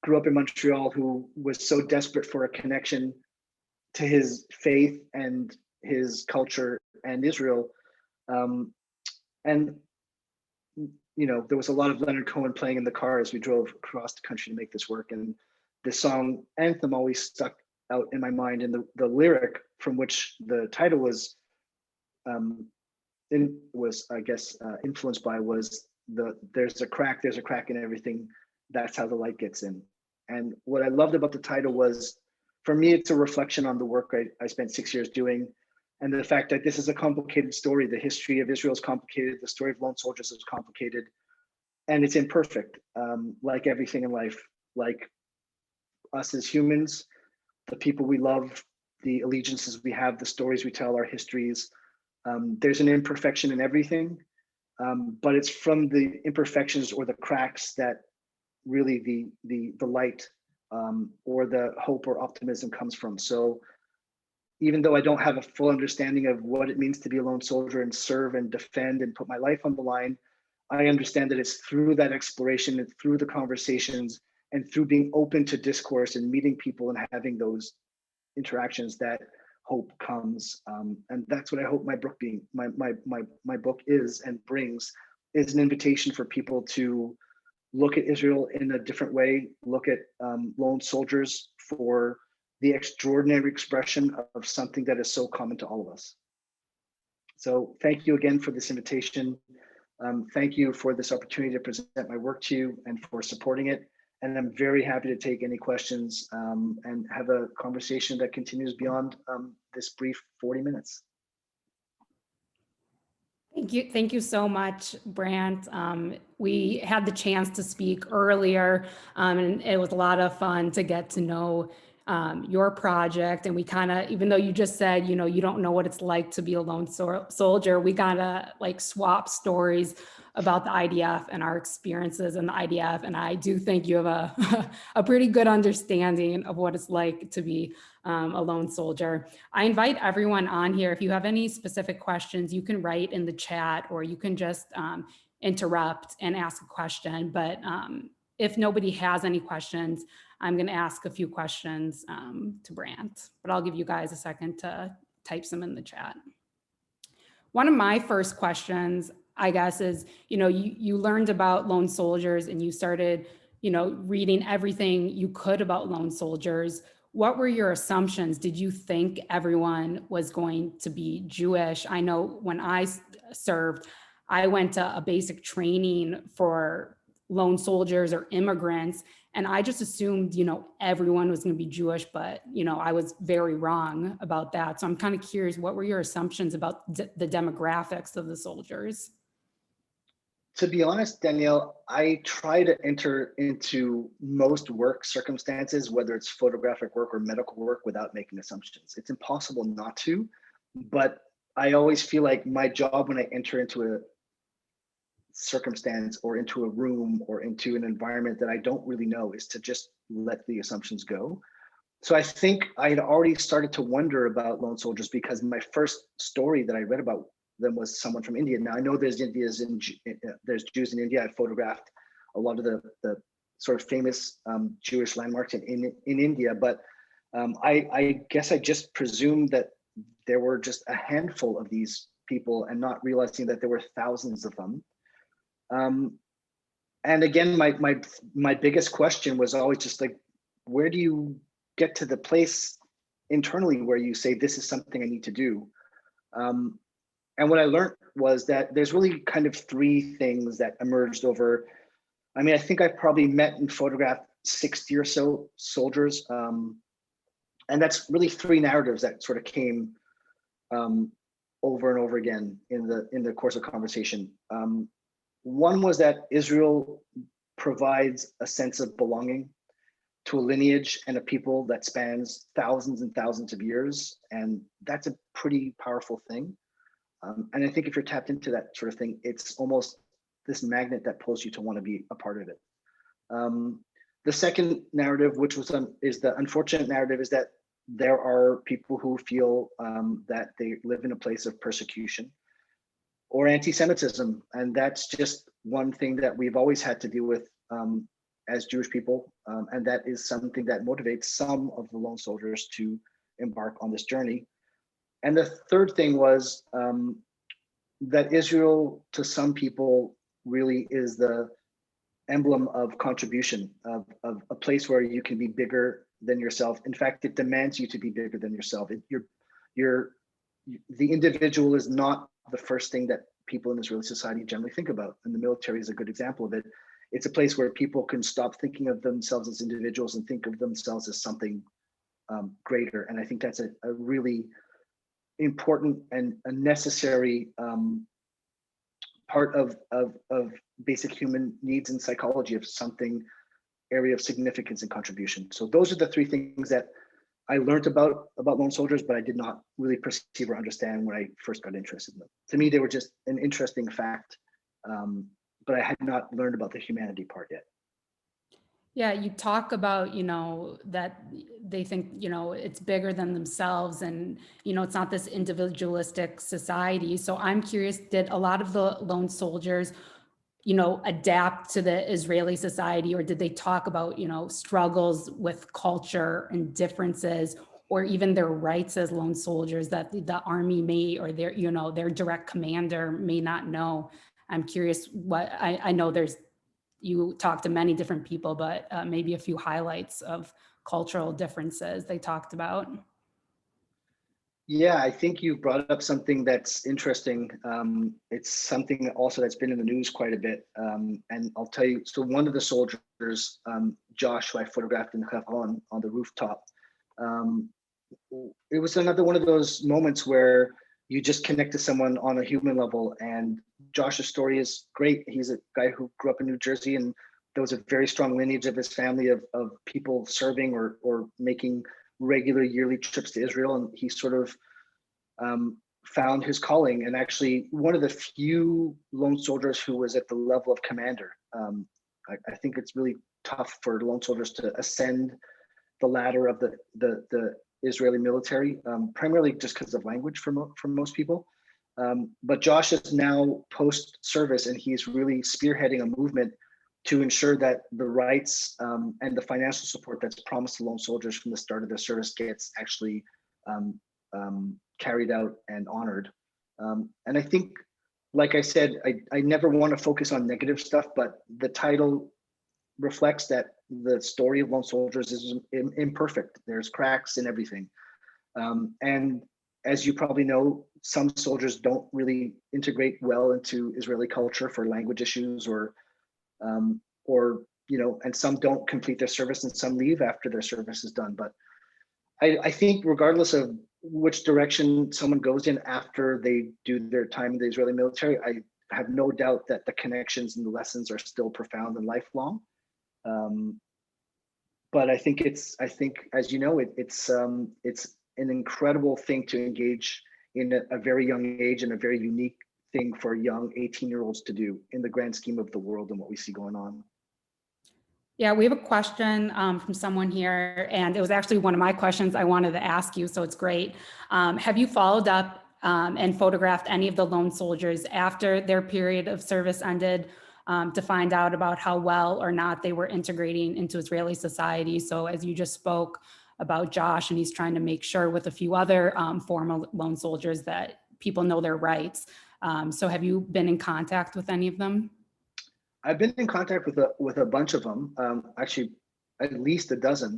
grew up in Montreal, who was so desperate for a connection to his faith and his culture and Israel. And, you know, there was a lot of Leonard Cohen playing in the car as we drove across the country to make this work. And the song Anthem always stuck out in my mind. And the lyric from which the title was, influenced by was there's a crack in everything. That's how the light gets in. And what I loved about the title was, for me, it's a reflection on the work I spent 6 years doing, and the fact that this is a complicated story. The history of Israel is complicated. The story of lone soldiers is complicated, and it's imperfect, like everything in life, like us as humans, the people we love, the allegiances we have, the stories we tell, our histories. There's an imperfection in everything, but it's from the imperfections or the cracks that really the light or the hope or optimism comes from. So even though I don't have a full understanding of what it means to be a lone soldier and serve and defend and put my life on the line, I understand that it's through that exploration and through the conversations and through being open to discourse and meeting people and having those interactions that hope comes. And that's what I hope my book is and brings, is an invitation for people to look at Israel in a different way, look at lone soldiers for the extraordinary expression of something that is so common to all of us. So thank you again for this invitation. Thank you for this opportunity to present my work to you and for supporting it. And I'm very happy to take any questions and have a conversation that continues beyond this brief 40 minutes. Thank you so much, Brant. We had the chance to speak earlier, and it was a lot of fun to get to know your project. And we kind of, even though you just said, you know, you don't know what it's like to be a lone soldier, we gotta like swap stories about the IDF and our experiences in the IDF. And I do think you have a pretty good understanding of what it's like to be a lone soldier. I invite everyone on here, if you have any specific questions, you can write in the chat or you can just interrupt and ask a question. But if nobody has any questions, I'm going to ask a few questions to Brant, but I'll give you guys a second to type some in the chat. One of my first questions, I guess, is, you know, you learned about lone soldiers and you started, you know, reading everything you could about lone soldiers. What were your assumptions? Did you think everyone was going to be Jewish? I know when I served, I went to a basic training for lone soldiers or immigrants, and I just assumed, you know, everyone was going to be Jewish, but, you know, I was very wrong about that. So I'm kind of curious, what were your assumptions about the demographics of the soldiers? To be honest, Danielle, I try to enter into most work circumstances, whether it's photographic work or medical work, without making assumptions. It's impossible not to, but I always feel like my job when I enter into a circumstance or into a room or into an environment that I don't really know is to just let the assumptions go. So I think I had already started to wonder about lone soldiers because my first story that I read about them was someone from India. Now I know there's Jews in India. I photographed a lot of the sort of famous Jewish landmarks in India, but I guess I just presumed that there were just a handful of these people and not realizing that there were thousands of them. And again, my biggest question was always just like, where do you get to the place internally where you say, this is something I need to do? And what I learned was that there's really kind of three things that emerged over, I mean, I think I probably met and photographed 60 or so soldiers. And that's really three narratives that sort of came over and over again in the course of conversation. One was that Israel provides a sense of belonging to a lineage and a people that spans thousands and thousands of years. And that's a pretty powerful thing. And I think if you're tapped into that sort of thing, it's almost this magnet that pulls you to want to be a part of it. The second narrative, which is the unfortunate narrative, is that there are people who feel that they live in a place of persecution or anti-Semitism. And that's just one thing that we've always had to deal with as Jewish people. And that is something that motivates some of the lone soldiers to embark on this journey. And the third thing was that Israel, to some people, really is the emblem of contribution, of a place where you can be bigger than yourself. In fact, it demands you to be bigger than yourself. The individual is not the first thing that people in Israeli society generally think about, and the military is a good example of it. It's a place where people can stop thinking of themselves as individuals and think of themselves as something greater. And I think that's a really important and a necessary part of basic human needs and psychology, of something area of significance and contribution. So those are the three things that I learned about lone soldiers, but I did not really perceive or understand when I first got interested in them. To me, they were just an interesting fact, but I had not learned about the humanity part yet. Yeah, you talk about, that they think, it's bigger than themselves, and, it's not this individualistic society. So I'm curious, did a lot of the lone soldiers, adapt to the Israeli society, or did they talk about, struggles with culture and differences, or even their rights as lone soldiers that the army may, or their direct commander may not know? I'm curious what, I know you talked to many different people, but maybe a few highlights of cultural differences they talked about. Yeah, I think you brought up something that's interesting. It's something also that's been in the news quite a bit. And I'll tell you, so one of the soldiers, Josh, who I photographed in Hebron on the rooftop, it was another one of those moments where you just connect to someone on a human level. And Josh's story is great. He's a guy who grew up in New Jersey, and there was a very strong lineage of his family of people serving or making regular yearly trips to Israel. And he sort of found his calling, and actually one of the few lone soldiers who was at the level of commander. I think it's really tough for lone soldiers to ascend the ladder of the Israeli military, primarily just because of language for most people. But Josh is now post-service, and he's really spearheading a movement to ensure that the rights and the financial support that's promised to lone soldiers from the start of their service gets actually carried out and honored. And I think, like I said, I never want to focus on negative stuff, but the title reflects that the story of lone soldiers is imperfect. There's cracks in everything. And as you probably know, some soldiers don't really integrate well into Israeli culture for language issues, or and some don't complete their service, and some leave after their service is done. But I think regardless of which direction someone goes in after they do their time in the Israeli military, I have no doubt that the connections and the lessons are still profound and lifelong. But I think as you know, it's an incredible thing to engage in a very young age, and a very unique thing for young 18-year-olds to do in the grand scheme of the world and what we see going on. Yeah, we have a question from someone here, and it was actually one of my questions I wanted to ask you, so it's great. Have you followed up and photographed any of the lone soldiers after their period of service ended to find out about how well or not they were integrating into Israeli society? So as you just spoke about Josh, and he's trying to make sure with a few other former lone soldiers that people know their rights. So have you been in contact with any of them? I've been in contact with a bunch of them, actually at least a dozen.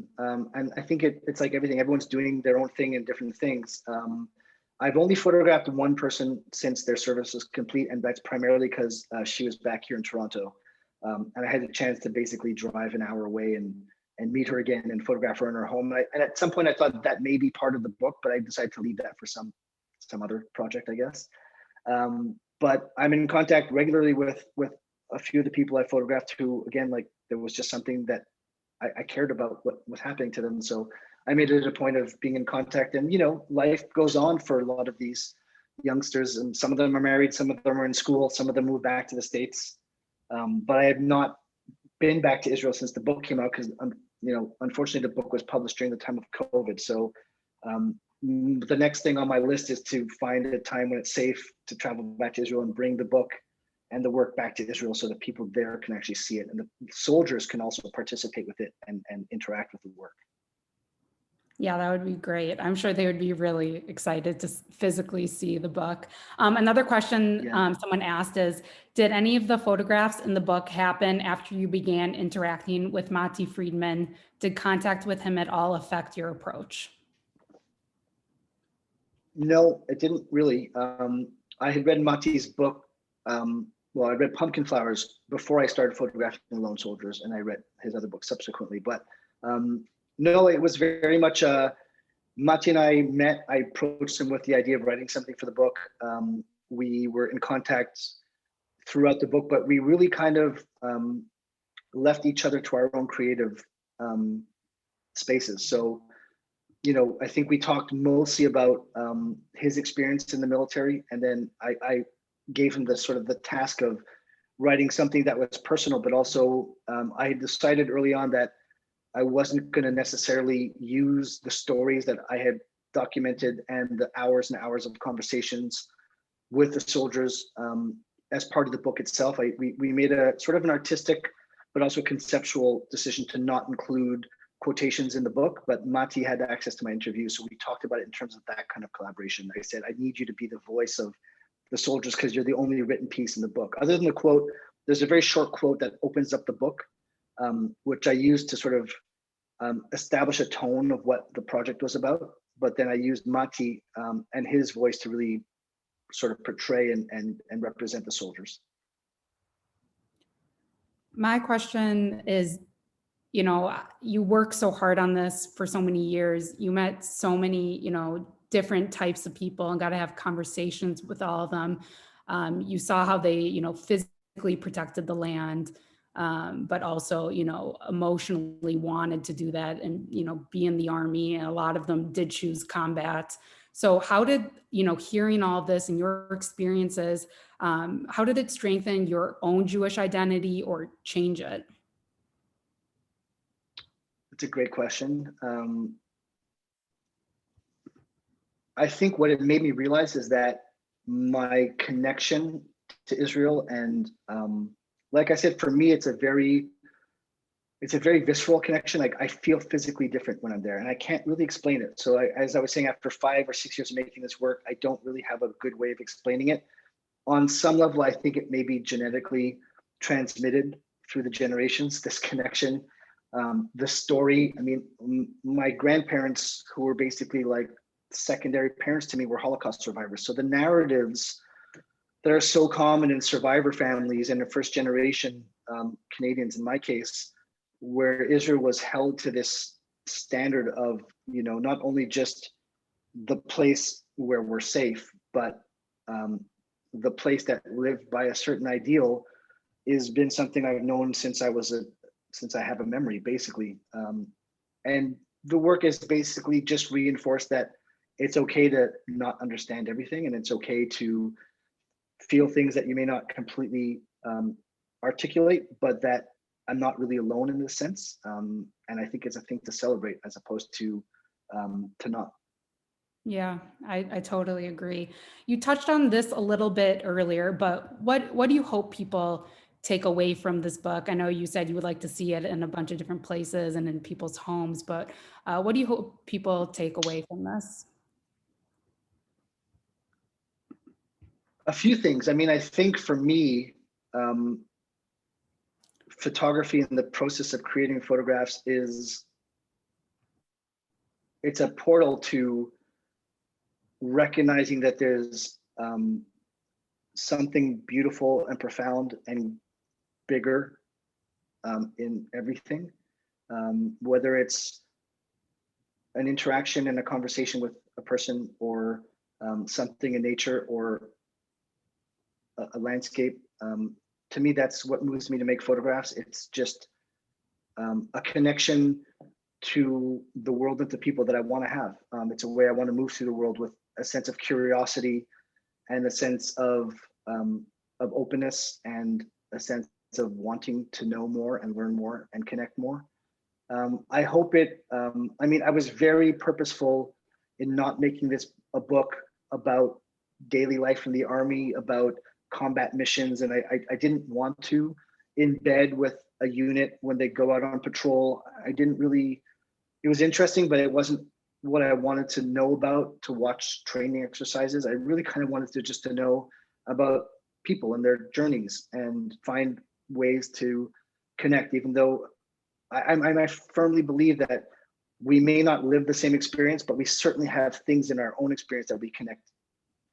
And I think it's like everything, everyone's doing their own thing and different things. I've only photographed one person since their service was complete, and that's primarily because she was back here in Toronto. And I had the chance to basically drive an hour away and meet her again and photograph her in her home. And at some point I thought that may be part of the book, but I decided to leave that for some other project, I guess. But I'm in contact regularly with a few of the people I photographed who, again, like there was just something that I cared about what was happening to them. So I made it a point of being in contact, and, you know, life goes on for a lot of these youngsters, and some of them are married, some of them are in school, some of them moved back to the States. But I have not been back to Israel since the book came out because, you know, unfortunately the book was published during the time of COVID. So the next thing on my list is to find a time when it's safe to travel back to Israel and bring the book and the work back to Israel so that people there can actually see it, and the soldiers can also participate with it and interact with the work. Yeah, that would be great. I'm sure they would be really excited to physically see the book. Another question someone asked is, did any of the photographs in the book happen after you began interacting with Matti Friedman? Did contact with him at all affect your approach? No, it didn't really. I had read Matti's book. Well, I read Pumpkin Flowers before I started photographing the lone soldiers, and I read his other book subsequently. But no, it was very much Matti and I met. I approached him with the idea of writing something for the book. We were in contact throughout the book, but we really kind of left each other to our own creative spaces. So, you know, I think we talked mostly about his experience in the military, and then I gave him the sort of the task of writing something that was personal, but also I had decided early on that I wasn't going to necessarily use the stories that I had documented and the hours and hours of conversations with the soldiers as part of the book itself. We made a sort of an artistic, but also conceptual decision to not include quotations in the book, but Matti had access to my interview. So we talked about it in terms of that kind of collaboration. I said, I need you to be the voice of the soldiers because you're the only written piece in the book. Other than the quote, there's a very short quote that opens up the book, which I used to sort of establish a tone of what the project was about. But then I used Matti and his voice to really sort of portray and represent the soldiers. My question is, you know, you work so hard on this for so many years. You met so many, you know, different types of people and got to have conversations with all of them. You saw how they, you know, physically protected the land, but also, you know, emotionally wanted to do that and, you know, be in the army. And a lot of them did choose combat. So how did, you know, hearing all this and your experiences, how did it strengthen your own Jewish identity or change it? It's a great question. I think what it made me realize is that my connection to Israel, and like I said, for me, it's a very visceral connection. Like I feel physically different when I'm there, and I can't really explain it. So as I was saying, after 5 or 6 years of making this work, I don't really have a good way of explaining it. On some level, I think it may be genetically transmitted through the generations, this connection. The story, I mean, my grandparents, who were basically like secondary parents to me, were Holocaust survivors. So the narratives that are so common in survivor families and the first generation Canadians, in my case, where Israel was held to this standard of, you know, not only just the place where we're safe, but the place that lived by a certain ideal, has been something I've known since I have a memory, basically. And the work is basically just reinforced that it's okay to not understand everything, and it's okay to feel things that you may not completely articulate, but that I'm not really alone in this sense. And I think it's a thing to celebrate as opposed to not. Yeah, I totally agree. You touched on this a little bit earlier, but what do you hope people take away from this book? I know you said you would like to see it in a bunch of different places and in people's homes, but what do you hope people take away from this? A few things. I mean, I think for me, photography and the process of creating photographs it's a portal to recognizing that there's something beautiful and profound and bigger in everything, whether it's an interaction and a conversation with a person, or something in nature, or a landscape. To me, that's what moves me to make photographs. It's just a connection to the world and the people that I want to have. It's a way I want to move through the world with a sense of curiosity and a sense of openness and a sense of wanting to know more and learn more and connect more. I hope I mean, I was very purposeful in not making this a book about daily life in the Army, about combat missions, and I didn't want to embed with a unit when they go out on patrol. I didn't really, it was interesting, but it wasn't what I wanted to know about, to watch training exercises. I really kind of wanted to know about people and their journeys and find ways to connect, even though I firmly believe that we may not live the same experience, but we certainly have things in our own experience that we connect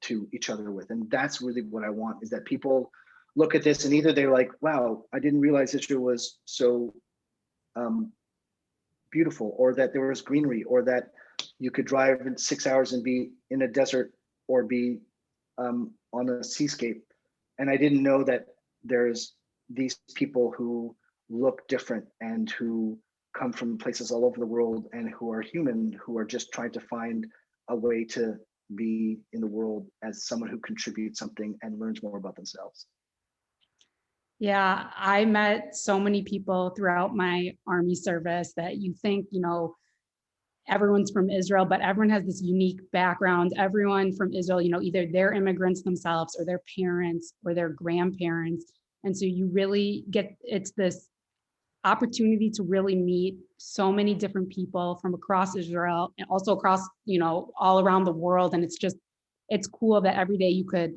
to each other with. And that's really what I want, is that people look at this and either they're like, wow, I didn't realize Israel was so beautiful, or that there was greenery, or that you could drive in 6 hours and be in a desert, or be on a seascape. And I didn't know that there's these people who look different and who come from places all over the world and who are human, who are just trying to find a way to be in the world as someone who contributes something and learns more about themselves. Yeah, I met so many people throughout my Army service that you think, everyone's from Israel, but everyone has this unique background. Everyone from Israel, either they're immigrants themselves, or their parents, or their grandparents. And so you really it's this opportunity to really meet so many different people from across Israel, and also across, all around the world. And it's cool that every day you could,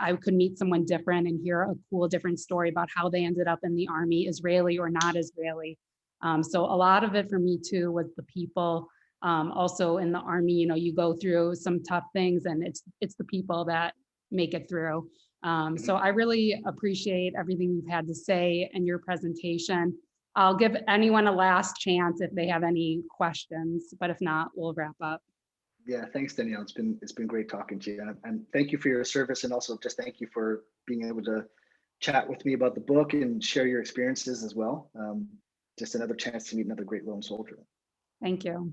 I could meet someone different and hear a cool, different story about how they ended up in the Army, Israeli or not Israeli. So a lot of it for me too was the people. Also in the Army, you go through some tough things, and it's the people that make it through. So I really appreciate everything you've had to say in your presentation. I'll give anyone a last chance if they have any questions, but if not, we'll wrap up. Yeah, thanks, Danielle. It's been great talking to you, and thank you for your service, and also just thank you for being able to chat with me about the book and share your experiences as well. Just another chance to meet another great lone soldier. Thank you.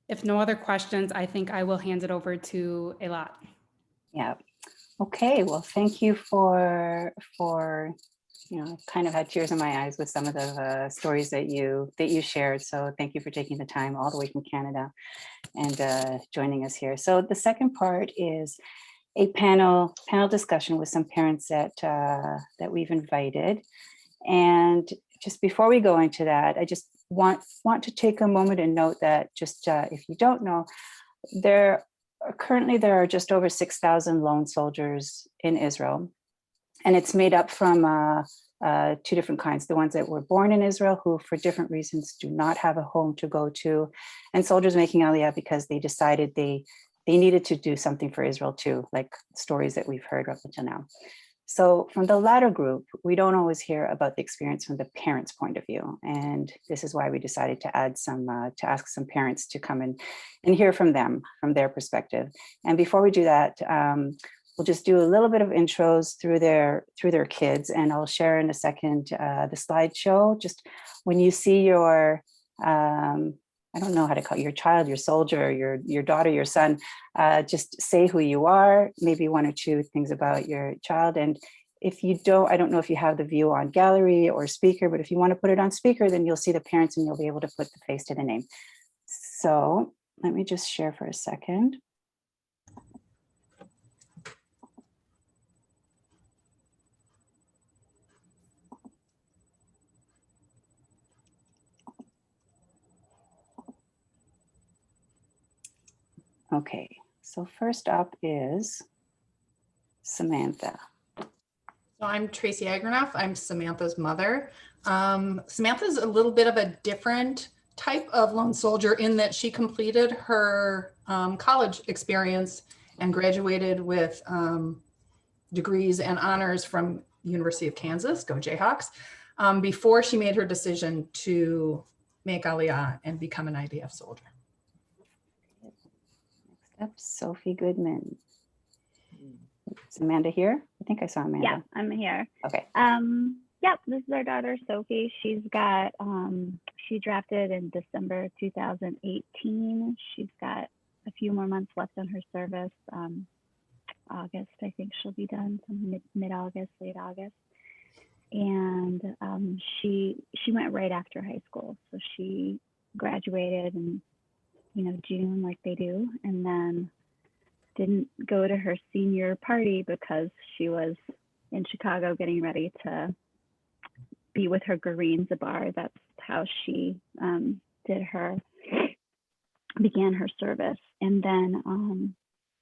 If no other questions, I think I will hand it over to Eilat. Yeah. Okay. Well, thank you for kind of had tears in my eyes with some of the stories that you shared. So thank you for taking the time all the way from Canada and joining us here. So the second part is a panel discussion with some parents that we've invited. And just before we go into that, I just want to take a moment and note that just if you don't know, there are just over 6,000 lone soldiers in Israel, and it's made up from two different kinds: the ones that were born in Israel, who for different reasons do not have a home to go to, and soldiers making Aliyah because they decided they needed to do something for Israel too, like stories that we've heard up until now. So from the latter group, we don't always hear about the experience from the parents' point of view. And this is why we decided to add to ask some parents to come in and hear from them, from their perspective. And before we do that, we'll just do a little bit of intros through their kids. And I'll share in a second the slideshow. Just when you see your, I don't know how to call it, your child, your soldier, your daughter, your son, just say who you are, maybe one or two things about your child. And if you don't, I don't know if you have the view on gallery or speaker, but if you want to put it on speaker, then you'll see the parents and you'll be able to put the face to the name. So let me just share for a second. Okay, so first up is Samantha. So I'm Tracy Agronoff. I'm Samantha's mother. Samantha's a little bit of a different type of lone soldier in that she completed her college experience and graduated with degrees and honors from University of Kansas, go Jayhawks, before she made her decision to make Aliyah and become an IDF soldier. Next up, Sophie Goodman. Is Amanda here? I think I saw Amanda. Yeah, I'm here. Okay. Yep, this is our daughter, Sophie. She's got, she drafted in December 2018. She's got a few more months left on her service. August, I think she'll be done, mid-August, late August. And she went right after high school. So she graduated in, June like they do, and then didn't go to her senior party because she was in Chicago getting ready to be with her Green Zabar. That's how she began her service. And then, and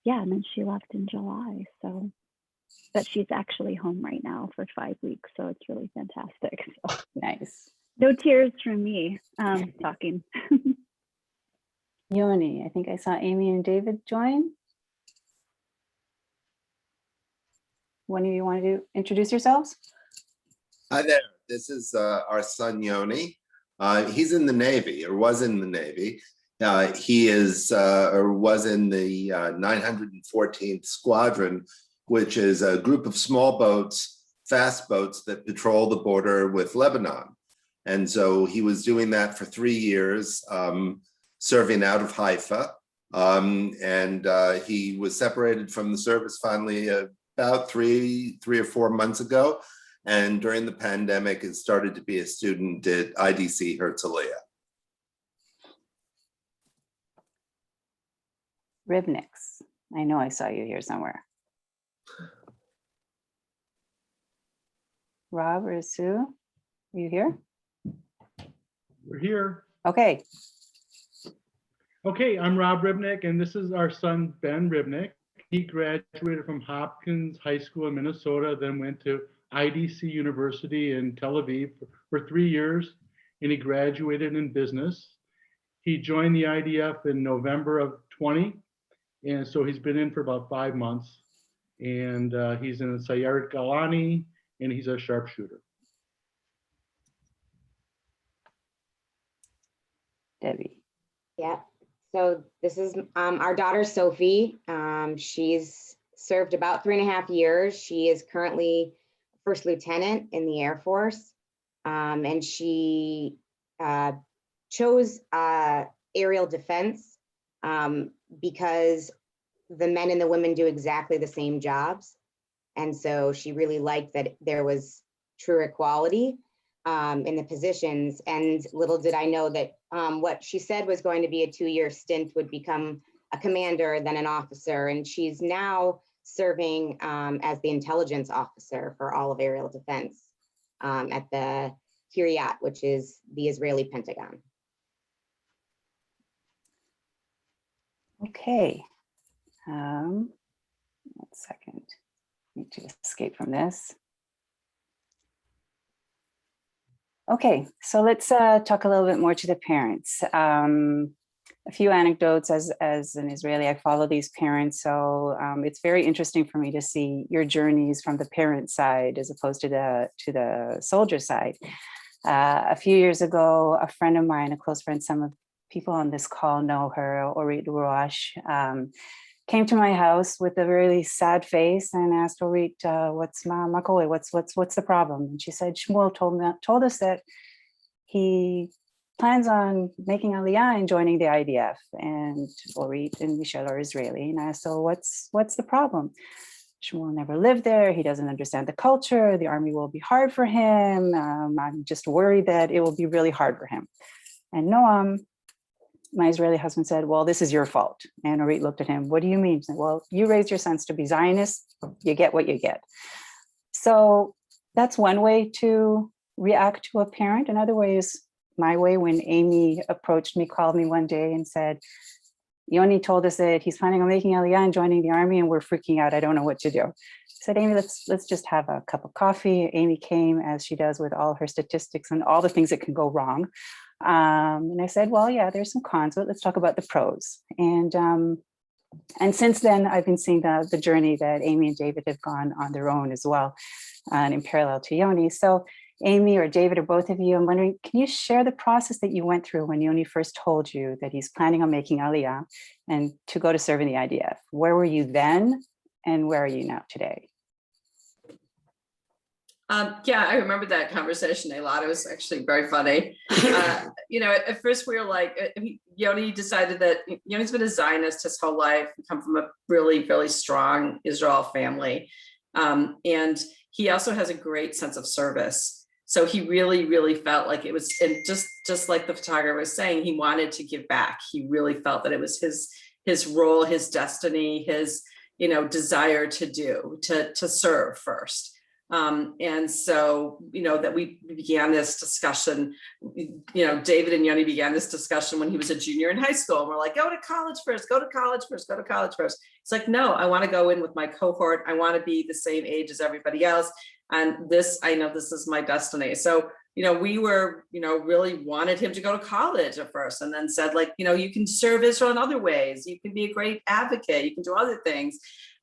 then she left in July. So, but she's actually home right now for 5 weeks. So it's really fantastic. So, Nice. no tears from me talking. Yoni, I think I saw Amy and David join. One of you want to introduce yourselves? Hi there. This is our son Yoni. He's in the Navy, or was in the Navy. He is or was in the 914th Squadron, which is a group of small boats, fast boats that patrol the border with Lebanon. And so he was doing that for 3 years, serving out of Haifa. And he was separated from the service finally about three or 4 months ago. And during the pandemic, it started to be a student at IDC Herzliya. Rivnix. I know I saw you here somewhere. Rob or Sue, are you here? We're here. Okay. Okay, I'm Rob Ribnick, and this is our son, Ben Ribnick. He graduated from Hopkins High School in Minnesota, then went to IDC University in Tel Aviv for 3 years, and he graduated in business. He joined the IDF in November of 20, and so he's been in for about 5 months, and he's in Sayeret Galani, and he's a sharpshooter. Debbie. Yeah, so this is our daughter, Sophie. She's served about 3.5 years. She is currently first lieutenant in the Air Force, and she chose aerial defense because the men and the women do exactly the same jobs. And so she really liked that there was true equality in the positions. And little did I know that what she said was going to be a 2-year stint would become a commander, then an officer. And she's now serving as the intelligence officer for all of aerial defense at the Kiryat, which is the Israeli Pentagon. Okay. 1 second. Need to escape from this. Okay, so let's talk a little bit more to the parents. A few anecdotes. As an Israeli, I follow these parents, so it's very interesting for me to see your journeys from the parent side as opposed to the soldier side. A few years ago, a friend of mine, a close friend, some of people on this call know her, Orit Rosh, came to my house with a really sad face and asked Orit, "What's what's the problem?" And she said, "Shmuel told us that he plans on making Aliyah and joining the IDF." And Orit and Michelle are Israeli, and I asked, "So what's the problem?" Shmuel never lived there. He doesn't understand the culture. The army will be hard for him. I'm just worried that it will be really hard for him. And Noam, my Israeli husband, said, "Well, this is your fault." And Orit looked at him. "What do you mean?" He said, "Well, you raised your sons to be Zionists. You get what you get." So that's one way to react to a parent. Another way is my way when Amy approached me, called me one day and said, Yoni told us that he's planning on making Aliyah and joining the army, and we're freaking out. I don't know what to do. I said, Amy, let's just have a cup of coffee. Amy came, as she does with all her statistics and all the things that can go wrong. And I said, well, yeah, there's some cons, but let's talk about the pros. And since then, I've been seeing the journey that Amy and David have gone on their own as well, and in parallel to Yoni. So Amy or David or both of you, I'm wondering, can you share the process that you went through when Yoni first told you that he's planning on making Aliyah and to go to serve in the IDF? Where were you then and where are you now today? Yeah, I remember that conversation a lot. It was actually very funny. At first we were like, Yoni decided that Yoni's been a Zionist his whole life. We come from a really, really strong Israel family. And he also has a great sense of service. So he really, really felt like it was, and just like the photographer was saying, he wanted to give back. He really felt that it was his role, his destiny, his, desire to serve first. And so, that we began this discussion, David and Yoni began this discussion when he was a junior in high school. And we're like, go to college first, go to college first, go to college first. It's like, no, I want to go in with my cohort. I want to be the same age as everybody else. And I know this is my destiny. So, we were, really wanted him to go to college at first, and then said, like, you can serve Israel in other ways. You can be a great advocate. You can do other things.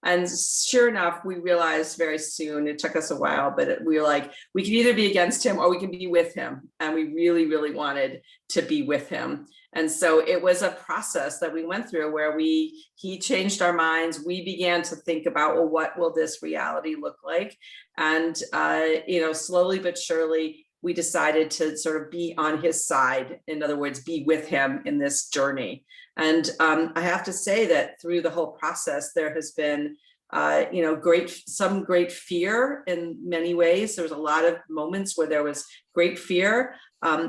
And sure enough, we realized very soon, it took us a while, but we were like, we can either be against him or we can be with him. And we really, really wanted to be with him. And so it was a process that we went through where he changed our minds. We began to think about, well, what will this reality look like? And, slowly but surely, we decided to sort of be on his side. In other words, be with him in this journey. And I have to say that through the whole process, there has been, some great fear in many ways. There was a lot of moments where there was great fear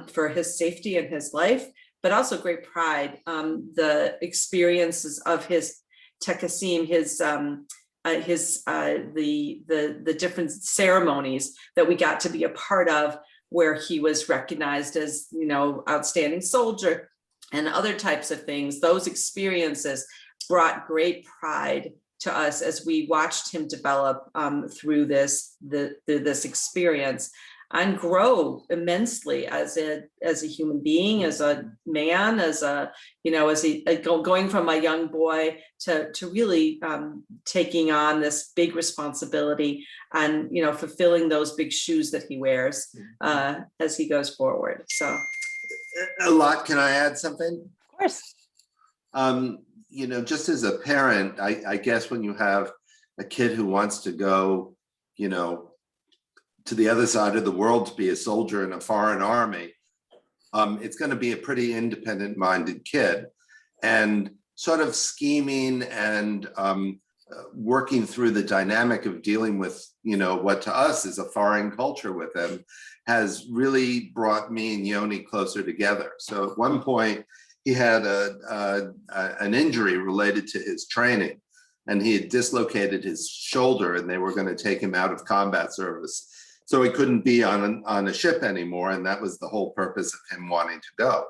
for his safety and his life, but also great pride. The experiences of his tekassim, the different ceremonies that we got to be a part of, where he was recognized as, outstanding soldier and other types of things. Those experiences brought great pride to us as we watched him develop through this experience and grow immensely as a human being, as a man, going from a young boy to really taking on this big responsibility and fulfilling those big shoes that he wears as he goes forward. So, a lot. Can I add something? Of course. Just as a parent, I guess when you have a kid who wants to go, to the other side of the world to be a soldier in a foreign army, it's going to be a pretty independent-minded kid. And sort of scheming and working through the dynamic of dealing with, what to us is a foreign culture with him has really brought me and Yoni closer together. So at one point, he had an injury related to his training, and he had dislocated his shoulder, and they were going to take him out of combat service. So he couldn't be on a ship anymore, and that was the whole purpose of him wanting to go.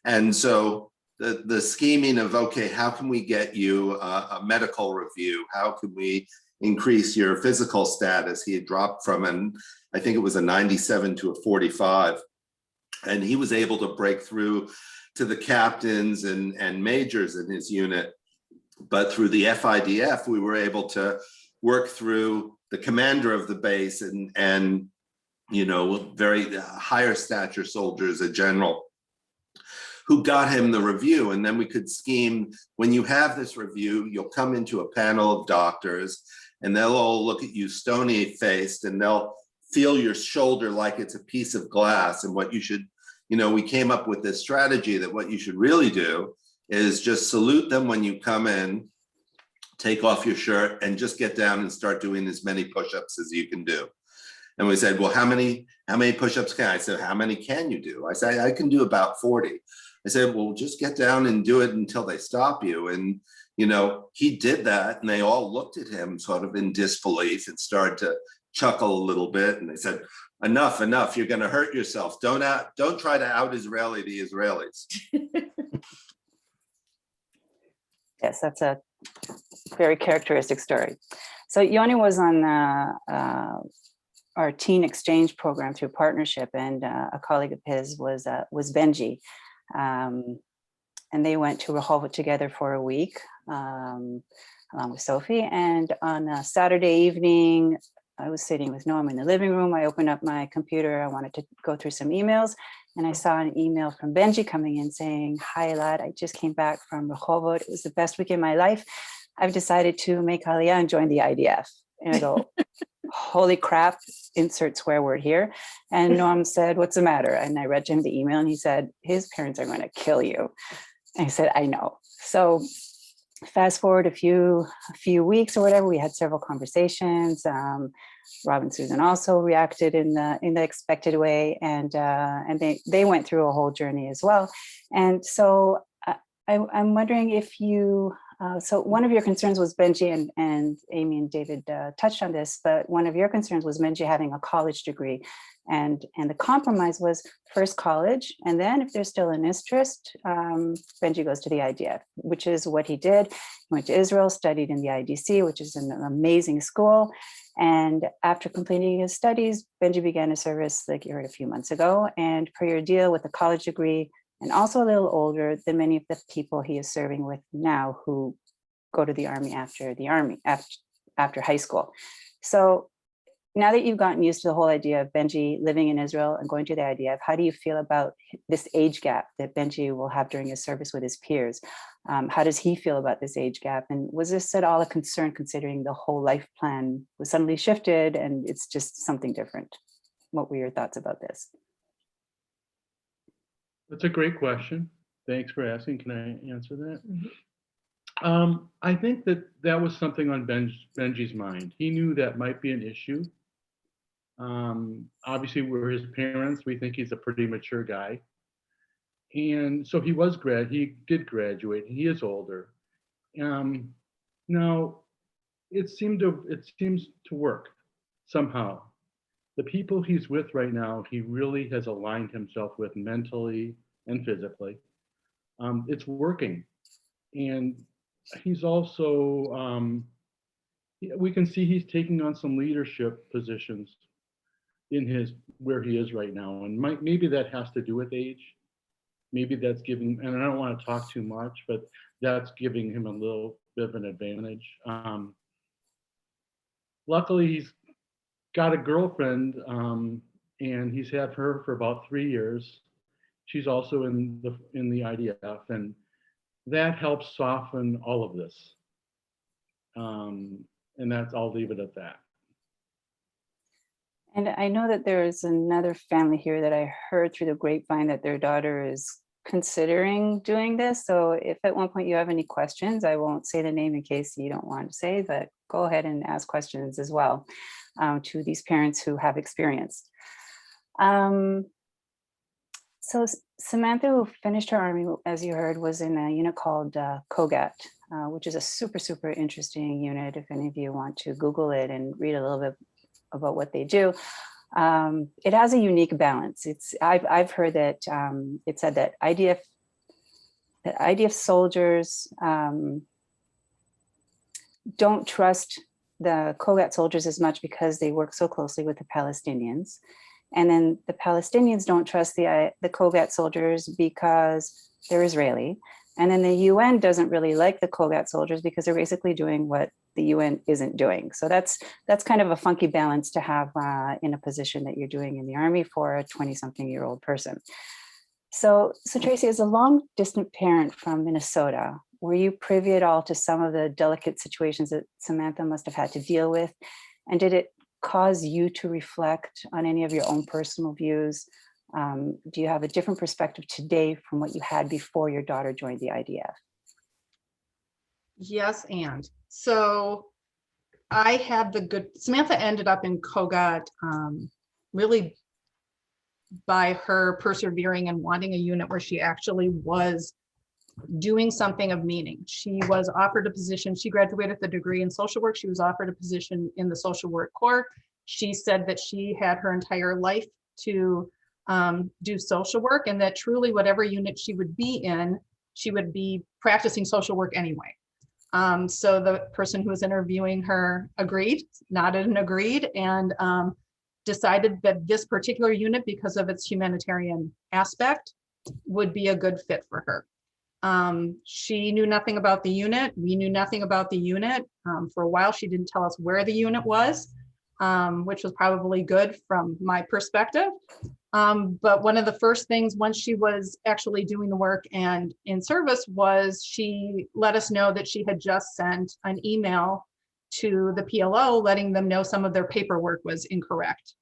And so the scheming of, okay, how can we get you a medical review? How can we increase your physical status? He had dropped from I think it was a 97 to a 45, and he was able to break through to the captains and majors in his unit. But through the FIDF, we were able to work through the commander of the base and very higher stature soldiers, a general, who got him the review. And then we could scheme, when you have this review, you'll come into a panel of doctors and they'll all look at you stony-faced and they'll feel your shoulder like it's a piece of glass. And what you should, we came up with this strategy that what you should really do is just salute them when you come in, take off your shirt, and just get down and start doing as many push-ups as you can do. And we said, well, how many push-ups can I? said, how many can you do? I said, I can do about 40. I said, well, just get down and do it until they stop you. And, he did that, and they all looked at him sort of in disbelief and started to chuckle a little bit. And they said, enough, you're going to hurt yourself. Don't try to out-Israeli the Israelis. Yes, that's a very characteristic story. So Yoni was on our teen exchange program through partnership, and a colleague of his was Benji. And they went to Rehovot together for a week, along with Sophie. And on a Saturday evening, I was sitting with Noam in the living room. I opened up my computer. I wanted to go through some emails, and I saw an email from Benji coming in saying, "Hi, lad, I just came back from Rehovot. It was the best week in my life. I've decided to make Aliyah and join the IDF." And I go, holy crap, insert swear word here. And Noam said, "What's the matter?" And I read to him the email, and he said, "His parents are going to kill you." And I said, "I know." So fast forward a few weeks or whatever, we had several conversations. Rob and Susan also reacted in the expected way, and they went through a whole journey as well. And so I'm wondering if you, so one of your concerns was Benji, and Amy and David touched on this, but one of your concerns was Benji having a college degree. And the compromise was first college, and then if there's still an interest, Benji goes to the IDF, which is what he did. He went to Israel, studied in the IDC, which is an amazing school. And after completing his studies, Benji began a service, like you heard a few months ago, and per your deal with a college degree, and also a little older than many of the people he is serving with now who go to the Army after high school. So now that you've gotten used to the whole idea of Benji living in Israel and going to the IDF, how do you feel about this age gap that Benji will have during his service with his peers? How does he feel about this age gap? And was this at all a concern, considering the whole life plan was suddenly shifted and it's just something different? What were your thoughts about this? That's a great question. Thanks for asking. Can I answer that? Mhm. I think that was something on Benji's mind. He knew that might be an issue. Obviously, we're his parents. We think he's a pretty mature guy. And so he did graduate. He is older. Now, it seems to work somehow. The people he's with right now, he really has aligned himself with mentally and physically. It's working. And he's also, we can see he's taking on some leadership positions in where he is right now. And maybe that has to do with age. Maybe that's giving, and I don't want to talk too much, but that's giving him a little bit of an advantage. Luckily, he's got a girlfriend, and he's had her for about 3 years. She's also in the IDF, and that helps soften all of this. And I'll leave it at that. And I know that there is another family here that I heard through the grapevine that their daughter is considering doing this. So if at one point you have any questions, I won't say the name in case you don't want to say, but go ahead and ask questions as well to these parents who have experience. So Samantha, who finished her army, as you heard, was in a unit called COGAT, which is a super, super interesting unit. If any of you want to Google it and read a little bit about what they do. It has a unique balance. I've heard that it said that IDF soldiers don't trust the COGAT soldiers as much because they work so closely with the Palestinians. And then the Palestinians don't trust the COGAT soldiers because they're Israeli. And then the UN doesn't really like the COGAT soldiers because they're basically doing what the UN isn't doing. So that's kind of a funky balance to have in a position that you're doing in the Army for a 20-something-year-old person. So Tracy, as a long-distant parent from Minnesota, were you privy at all to some of the delicate situations that Samantha must have had to deal with? And did it cause you to reflect on any of your own personal views? Do you have a different perspective today from what you had before your daughter joined the IDF? Yes, and so I had Samantha ended up in COGAT really by her persevering and wanting a unit where she actually was doing something of meaning. She was offered a position. She graduated with a degree in social work. She was offered a position in the social work corps. She said that she had her entire life to do social work, and that truly whatever unit she would be in, she would be practicing social work anyway. So the person who was interviewing her agreed, nodded and agreed, and decided that this particular unit, because of its humanitarian aspect, would be a good fit for her. She knew nothing about the unit. We knew nothing about the unit. For a while, she didn't tell us where the unit was, which was probably good from my perspective. But one of the first things, once she was actually doing the work and in service, was she let us know that she had just sent an email to the PLO letting them know some of their paperwork was incorrect.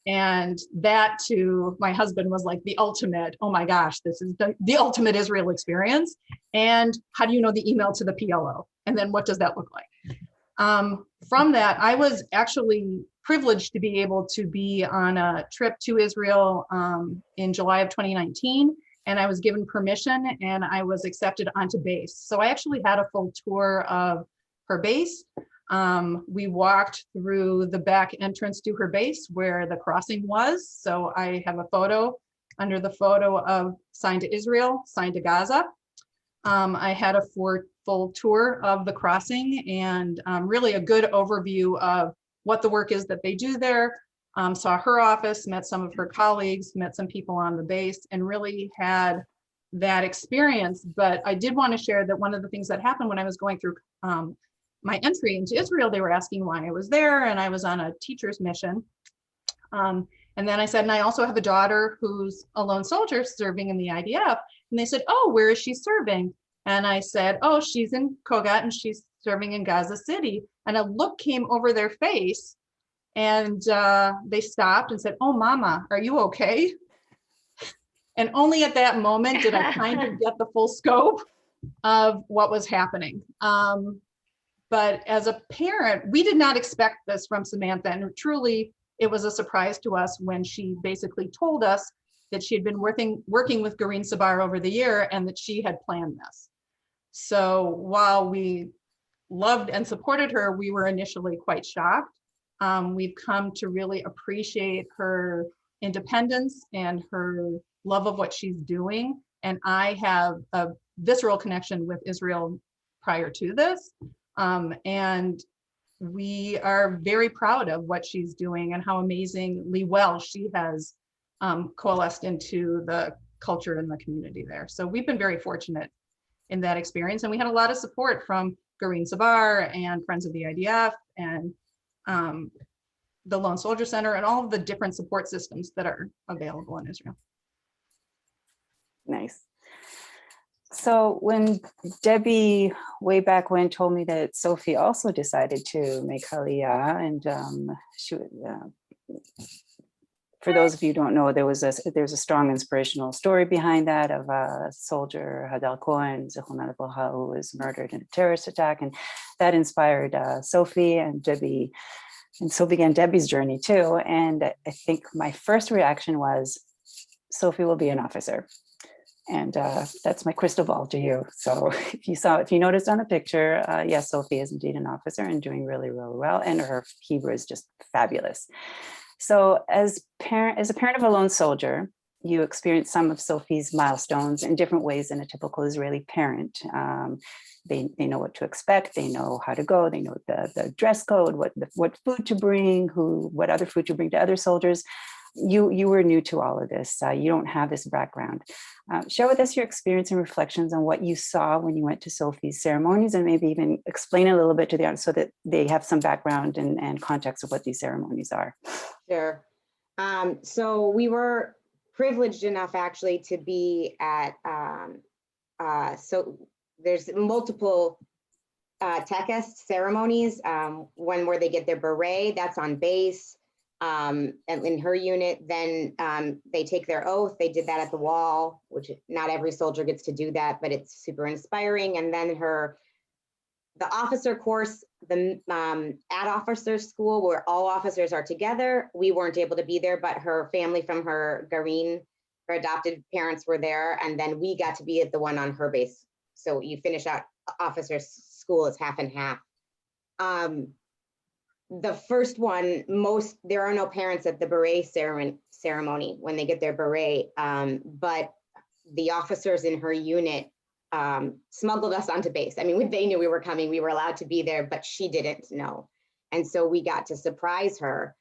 And that, to my husband, was like the ultimate, oh my gosh, this is the ultimate Israel experience. And how do you know the email to the PLO? And then what does that look like? From that, I was actually privileged to be able to be on a trip to Israel in July of 2019. And I was given permission and I was accepted onto base. So I actually had a full tour of her base. We walked through the back entrance to her base where the crossing was. So I have a photo under the photo of Sign to Israel, Sign to Gaza. I had a full tour of the crossing and really a good overview of what the work is that they do there. Saw her office, met some of her colleagues, met some people on the base, and really had that experience. But I did want to share that one of the things that happened when I was going through my entry into Israel, they were asking why I was there, and I was on a teacher's mission. And then I said, and I also have a daughter who's a lone soldier serving in the IDF. And they said, oh, where is she serving? And I said, oh, she's in Kogat and she's serving in Gaza City. And a look came over their face and they stopped and said, oh, Mama, are you okay? And only at that moment did I kind of get the full scope of what was happening. But as a parent, we did not expect this from Samantha. And truly, it was a surprise to us when she basically told us that she had been working with Gareen Sabar over the year and that she had planned this. So while we loved and supported her, we were initially quite shocked. We've come to really appreciate her independence and her love of what she's doing. And I have a visceral connection with Israel prior to this. And we are very proud of what she's doing and how amazingly well she has coalesced into the culture and the community there. So we've been very fortunate in that experience. And we had a lot of support from Gareen Sabar and Friends of the IDF and the Lone Soldier Center and all of the different support systems that are available in Israel. Nice. So when Debbie way back when told me that Sophie also decided to make Aliyah, and she for those of you who don't know, there's a strong inspirational story behind that of a soldier, Hadal Cohen, Zichron Levracha, who was murdered in a terrorist attack, and that inspired Sophie and Debbie, and so began Debbie's journey too. And I think my first reaction was, Sophie will be an officer. And that's my crystal ball to you. So if you noticed on the picture, yes, Sophie is indeed an officer and doing really, really well. And her Hebrew is just fabulous. So as a parent of a lone soldier, you experience some of Sophie's milestones in different ways than a typical Israeli parent. They know what to expect. They know how to go. They know the dress code, what food to bring, what other food to bring to other soldiers. You were new to all of this. You don't have this background. Share with us your experience and reflections on what you saw when you went to Sophie's ceremonies, and maybe even explain a little bit to the audience so that they have some background and context of what these ceremonies are. Sure. So we were privileged enough actually to be at, so there's multiple Tekest ceremonies, one where they get their beret, that's on base. And in her unit, then they take their oath. They did that at the wall, which not every soldier gets to do that, but it's super inspiring. And then the officer course, the at officer school where all officers are together, we weren't able to be there, but her family from her Gareen, her adopted parents were there. And then we got to be at the one on her base. So you finish out officer school is half and half. The first one, there are no parents at the beret ceremony when they get their beret, but the officers in her unit smuggled us onto base. I mean, they knew we were coming, we were allowed to be there, but she didn't know. And so we got to surprise her.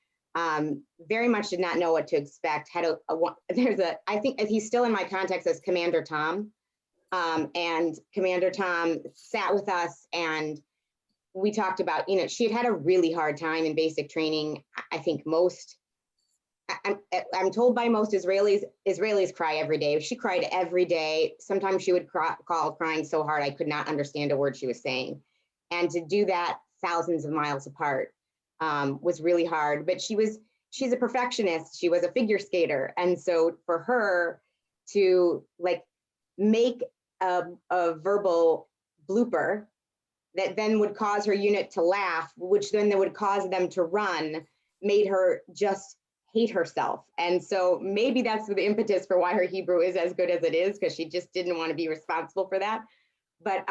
Very much did not know what to expect. I think he's still in my contacts as Commander Tom. And Commander Tom sat with us and we talked about, she had a really hard time in basic training. I think I'm told by most Israelis cry every day. She cried every day. Sometimes she would call crying so hard I could not understand a word she was saying. And to do that thousands of miles apart was really hard. But she's a perfectionist. She was a figure skater. And so for her to make a verbal blooper that then would cause her unit to laugh, which then would cause them to run, made her just hate herself. And so maybe that's the impetus for why her Hebrew is as good as it is, because she just didn't want to be responsible for that. But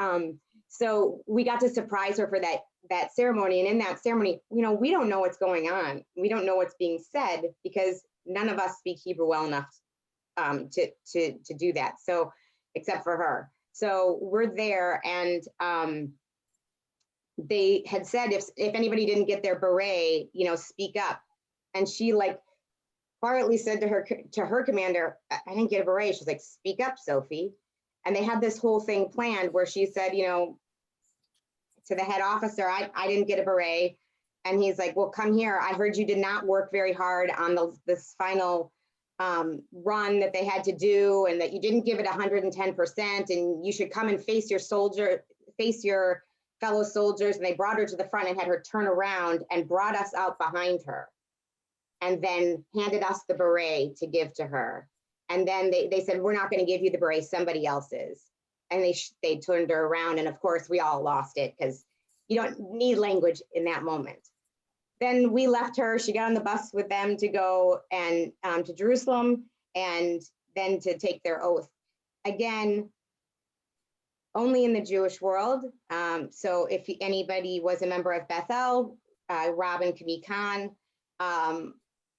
so we got to surprise her for that ceremony. And in that ceremony, we don't know what's going on. We don't know what's being said because none of us speak Hebrew well enough to do that. So except for her. So we're there, and they had said if anybody didn't get their beret, speak up. And she quietly said to her commander, I didn't get a beret. She's like, speak up, Sophie. And they had this whole thing planned where she said, to the head officer, I didn't get a beret. And he's like, well, come here. I heard you did not work very hard on this final run that they had to do, and that you didn't give it 110%, and you should come and face your fellow soldiers. And they brought her to the front and had her turn around and brought us out behind her, and then handed us the beret to give to her. And then they said, we're not going to give you the beret, somebody else is. And they turned her around, and of course we all lost it because you don't need language in that moment. Then we left her. She got on the bus with them to go and to Jerusalem, and then to take their oath. Again, only in the Jewish world. So if anybody was a member of Bethel, Rob and Kami Khan,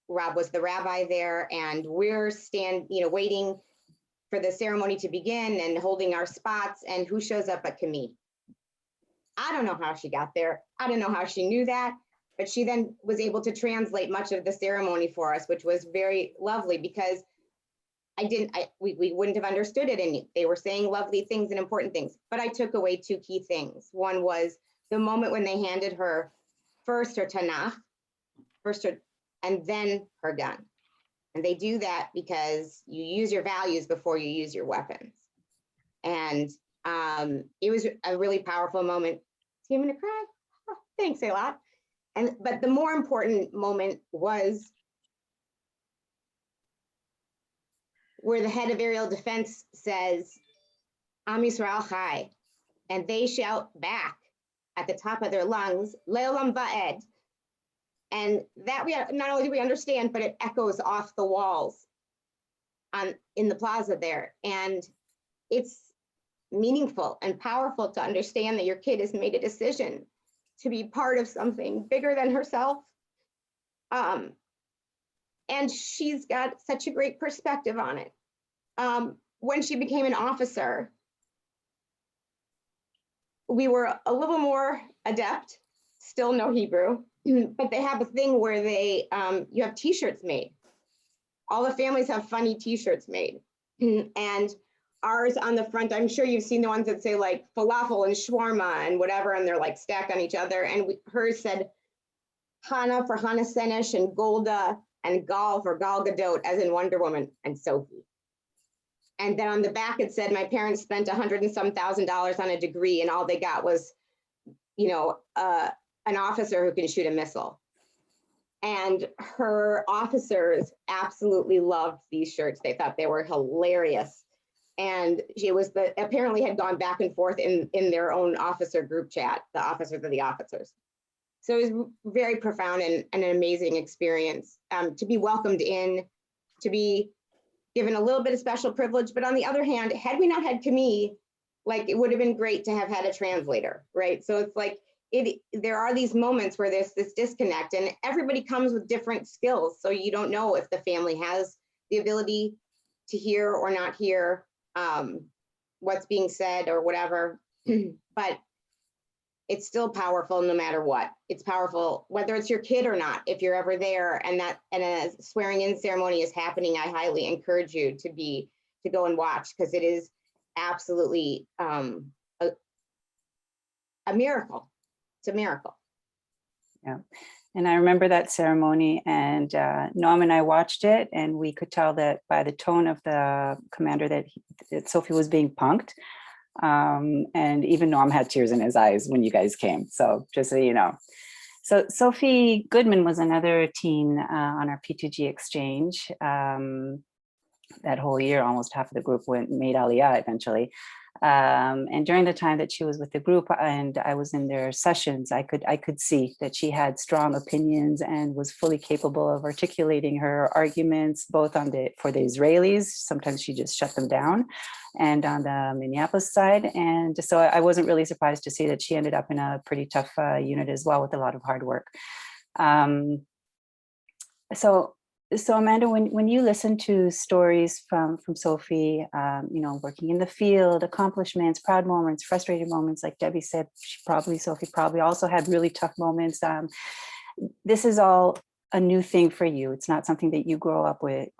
Rob was the rabbi there, and we're waiting for the ceremony to begin and holding our spots. And who shows up but Kami? I don't know how she got there. I don't know how she knew that. But she then was able to translate much of the ceremony for us, which was very lovely because we wouldn't have understood it. And they were saying lovely things and important things. But I took away two key things. One was the moment when they handed her first her Tanakh, and then her gun. And they do that because you use your values before you use your weapons. And it was a really powerful moment. Is he going to cry? Oh, thanks a lot. But the more important moment was where the head of aerial defense says, Am Yisrael Chai, and they shout back at the top of their lungs, Le'olam Va'ed. And that not only do we understand, but it echoes off the walls in the plaza there. And it's meaningful and powerful to understand that your kid has made a decision to be part of something bigger than herself. And she's got such a great perspective on it. When she became an officer, we were a little more adept, still no Hebrew, but they have a thing where you have t-shirts made. All the families have funny t-shirts made. And ours on the front, I'm sure you've seen the ones that say falafel and shawarma and whatever, and they're stacked on each other. And hers said Hannah for Hannah Senesh, and Golda, and Gal for Gal Gadot, as in Wonder Woman, and Sophie. And then on the back it said, my parents spent $100,000 and some on a degree, and all they got was, an officer who can shoot a missile. And her officers absolutely loved these shirts. They thought they were hilarious. And she apparently had gone back and forth in their own officer group chat, the officers of the officers. So it was very profound and an amazing experience to be welcomed in, to be given a little bit of special privilege. But on the other hand, had we not had Camille, it would have been great to have had a translator, right? So it's there are these moments where there's this disconnect, and everybody comes with different skills. So you don't know if the family has the ability to hear or not hear. what's being said or whatever, but it's still powerful no matter what. It's powerful whether it's your kid or not. If you're ever there and a swearing in ceremony is happening, I highly encourage you to go and watch, because it is absolutely a miracle. It's a miracle. Yeah. And I remember that ceremony, and Norm and I watched it, and we could tell that by the tone of the commander that Sophie was being punked. And even Norm had tears in his eyes when you guys came. So just so you know. So Sophie Goodman was another teen on our P2G exchange. That whole year, almost half of the group made Aliyah eventually. And during the time that she was with the group and I was in their sessions, I could see that she had strong opinions and was fully capable of articulating her arguments, both for the Israelis. Sometimes she just shut them down, and on the Minneapolis side. And so I wasn't really surprised to see that she ended up in a pretty tough unit as well, with a lot of hard work. So Amanda, when you listen to stories from Sophie, working in the field, accomplishments, proud moments, frustrated moments, like Debbie said, Sophie probably also had really tough moments. This is all a new thing for you. It's not something that you grew up with.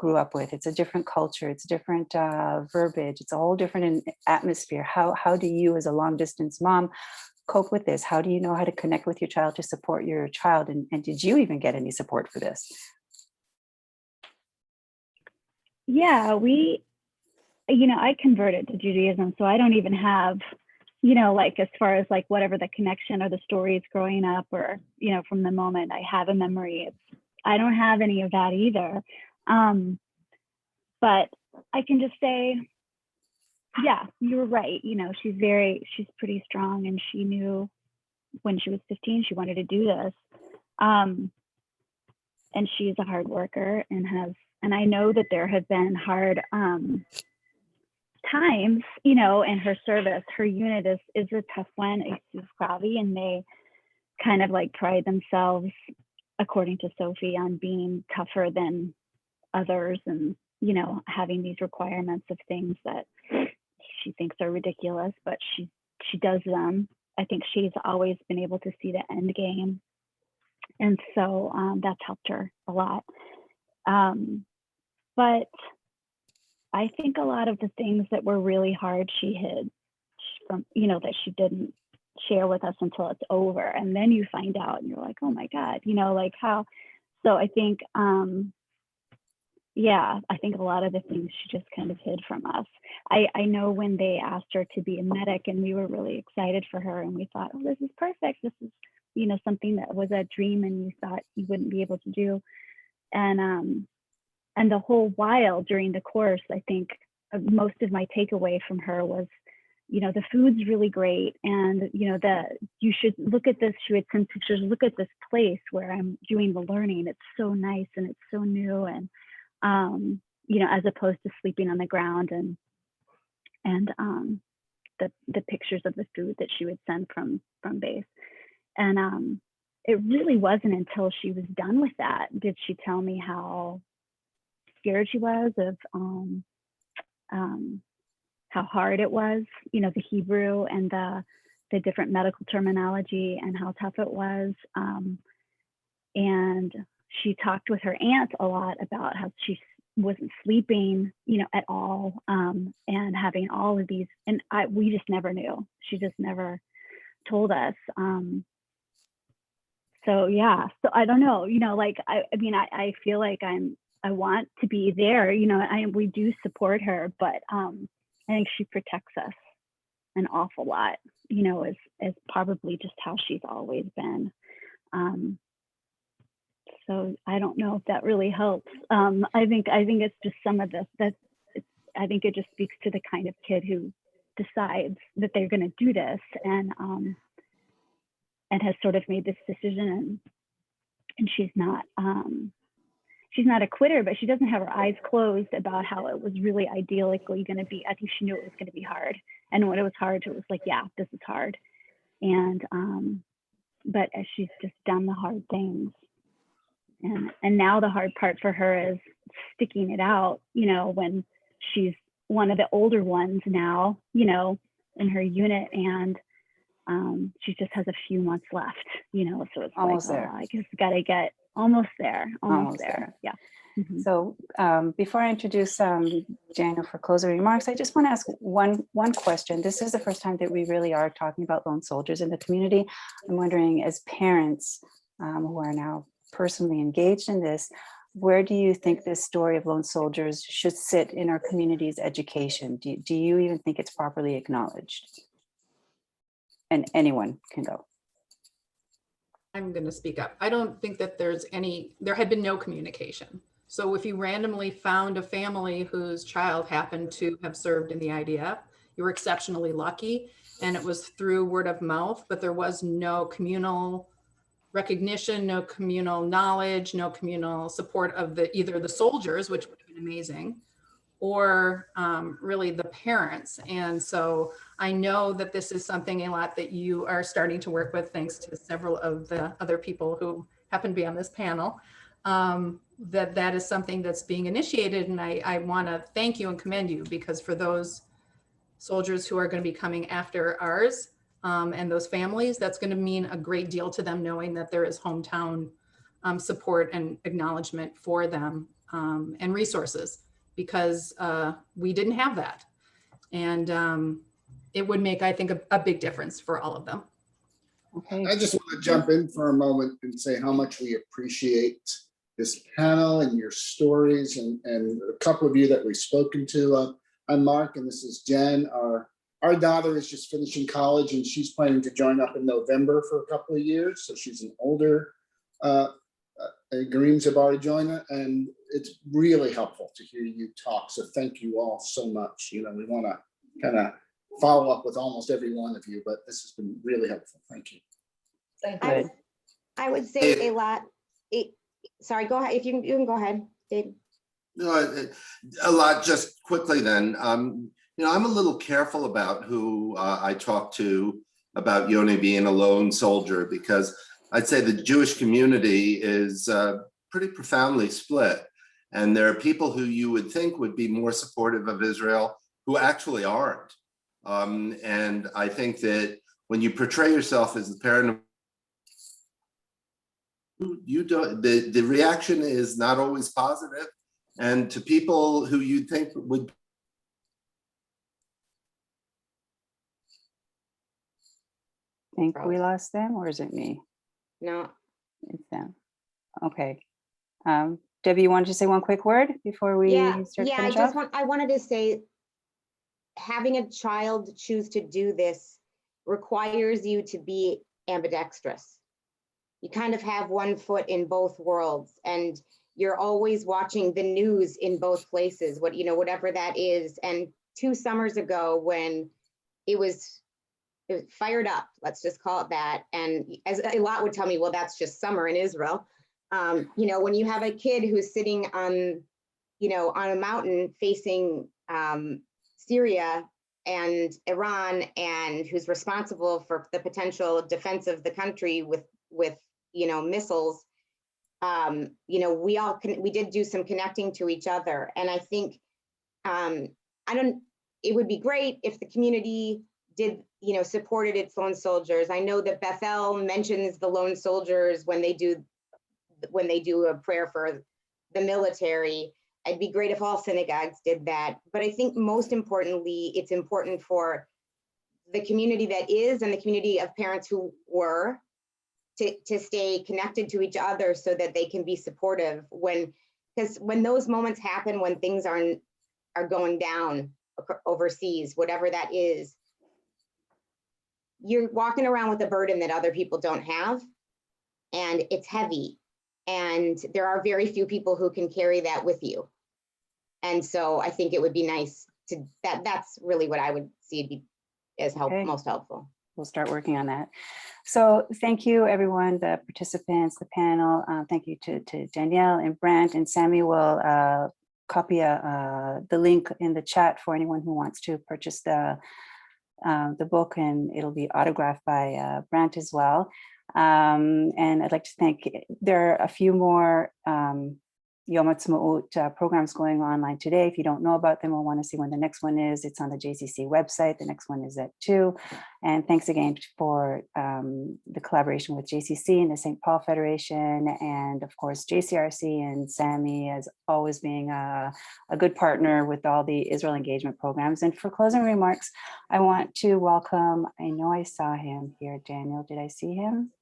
It's a different culture. It's different verbiage. It's a whole different atmosphere. How do you, as a long distance mom, cope with this? How do you know how to connect with your child to support your child? And did you even get any support for this? Yeah, I converted to Judaism, so I don't even have, as far as like whatever the connection or the stories growing up or, from the moment I have a memory, I don't have any of that either. But I can just say, yeah, you're right. She's pretty strong, and she knew when she was 15, she wanted to do this. And she's a hard worker and I know that there have been hard times, in her service. Her unit is a tough one, and they kind of like pride themselves, according to Sophie, on being tougher than others and, having these requirements of things that she thinks are ridiculous, but she does them. I think she's always been able to see the end game. And so that's helped her a lot. But I think a lot of the things that were really hard, she hid from, that she didn't share with us until it's over. And then you find out and you're like, oh my God, like how. So I think, I think a lot of the things she just kind of hid from us. I know when they asked her to be a medic, and we were really excited for her, and we thought, oh, this is perfect. This is, something that was a dream and you thought you wouldn't be able to do. And the whole while during the course, I think most of my takeaway from her was, the food's really great. And, you should look at this. She would send pictures, look at this place where I'm doing the learning. It's so nice and it's so new. And, as opposed to sleeping on the ground and the pictures of the food that she would send from base. And it really wasn't until she was done with that did she tell me how scared she was of how hard it was, the Hebrew and the different medical terminology and how tough it was. And she talked with her aunt a lot about how she wasn't sleeping, at all, and having all of these, and we just never knew. She just never told us. So yeah, so I don't know, I feel like I want to be there, we do support her, but I think she protects us an awful lot, is probably just how she's always been. So I don't know if that really helps. I think it's just some of this I think it just speaks to the kind of kid who decides that they're going to do this and has sort of made this decision, and she's not a quitter, but she doesn't have her eyes closed about how it was really ideally going to be. I think she knew it was going to be hard, and when it was hard, it was like, yeah, this is hard. And but as she's just done the hard things, and now the hard part for her is sticking it out, when she's one of the older ones now, you know, in her unit, and she just has a few months left, you know, so it's Almost like, there. I just gotta get almost there, Almost there. Yeah. Mhm. So before I introduce Daniel for closing remarks, I just want to ask one question. This is the first time that we really are talking about lone soldiers in the community. I'm wondering, as parents who are now personally engaged in this, where do you think this story of lone soldiers should sit in our community's education? Do you even think it's properly acknowledged? And anyone can go. I'm going to speak up. I don't think that there had been no communication. So if you randomly found a family whose child happened to have served in the IDF, you were exceptionally lucky, and it was through word of mouth, but there was no communal recognition, no communal knowledge, no communal support of either the soldiers, which would have been amazing, or really the parents. And so I know that this is something a lot that you are starting to work with, thanks to several of the other people who happen to be on this panel, that is something that's being initiated. And I want to thank you and commend you, because for those soldiers who are going to be coming after ours and those families, that's going to mean a great deal to them, knowing that there is hometown support and acknowledgement for them and resources, because we didn't have that. And it would make, I think, a big difference for all of them. Okay. I just want to jump in for a moment and say how much we appreciate this panel and your stories, and a couple of you that we've spoken to. I'm Mark, and this is Jen. Our daughter is just finishing college, and she's planning to join up in November for a couple of years. So she's an older, Greens have already joined, and it's really helpful to hear you talk. So thank you all so much. You know, we want to kind of follow up with almost every one of you, but this has been really helpful. Thank you. I would say a lot. Sorry, go ahead. If you can go ahead, Dave. No, a lot. Just quickly then. You know, I'm a little careful about who I talk to about Yoni being a lone soldier, because I'd say the Jewish community is pretty profoundly split. And there are people who you would think would be more supportive of Israel who actually aren't. And I think that when you portray yourself as the parent of, you don't, the reaction is not always positive. And to people who you think would. Think we lost them, or is it me? No. It's them. Okay. Debbie, you wanted to say one quick word before we start? I wanted to say, having a child choose to do this requires you to be ambidextrous. You kind of have one foot in both worlds, and you're always watching the news in both places, whatever that is. And 2 summers ago, when it was fired up, let's just call it that. And as a lot would tell me, well, that's just summer in Israel. When you have a kid who's sitting on a mountain facing Syria and Iran, and who's responsible for the potential defense of the country with missiles, we did do some connecting to each other. And I think it would be great if the community did, supported its lone soldiers. I know that Bethel mentions the lone soldiers when they do a prayer for the military. It'd be great if all synagogues did that. But I think most importantly, it's important for the community that is, and the community of parents who were, to stay connected to each other so that they can be supportive because when those moments happen, when things are going down overseas, whatever that is, you're walking around with a burden that other people don't have, and it's heavy. And there are very few people who can carry that with you. And so I think it would be nice that's really what I would see as most helpful. We'll start working on that. So thank you, everyone, the participants, the panel. Thank you to Danielle and Brant, and Sammy will copy the link in the chat for anyone who wants to purchase the book, and it'll be autographed by Brant as well. And I'd like to thank, there are a few more Yom Ha'atzmaut programs going online today. If you don't know about them or want to see when the next one is, it's on the JCC website. The next one is at 2. And thanks again for the collaboration with JCC and the St. Paul Federation, and of course JCRC and Sammy as always being a good partner with all the Israel engagement programs. And for closing remarks, I want to welcome, I know I saw him here, Daniel. Did I see him?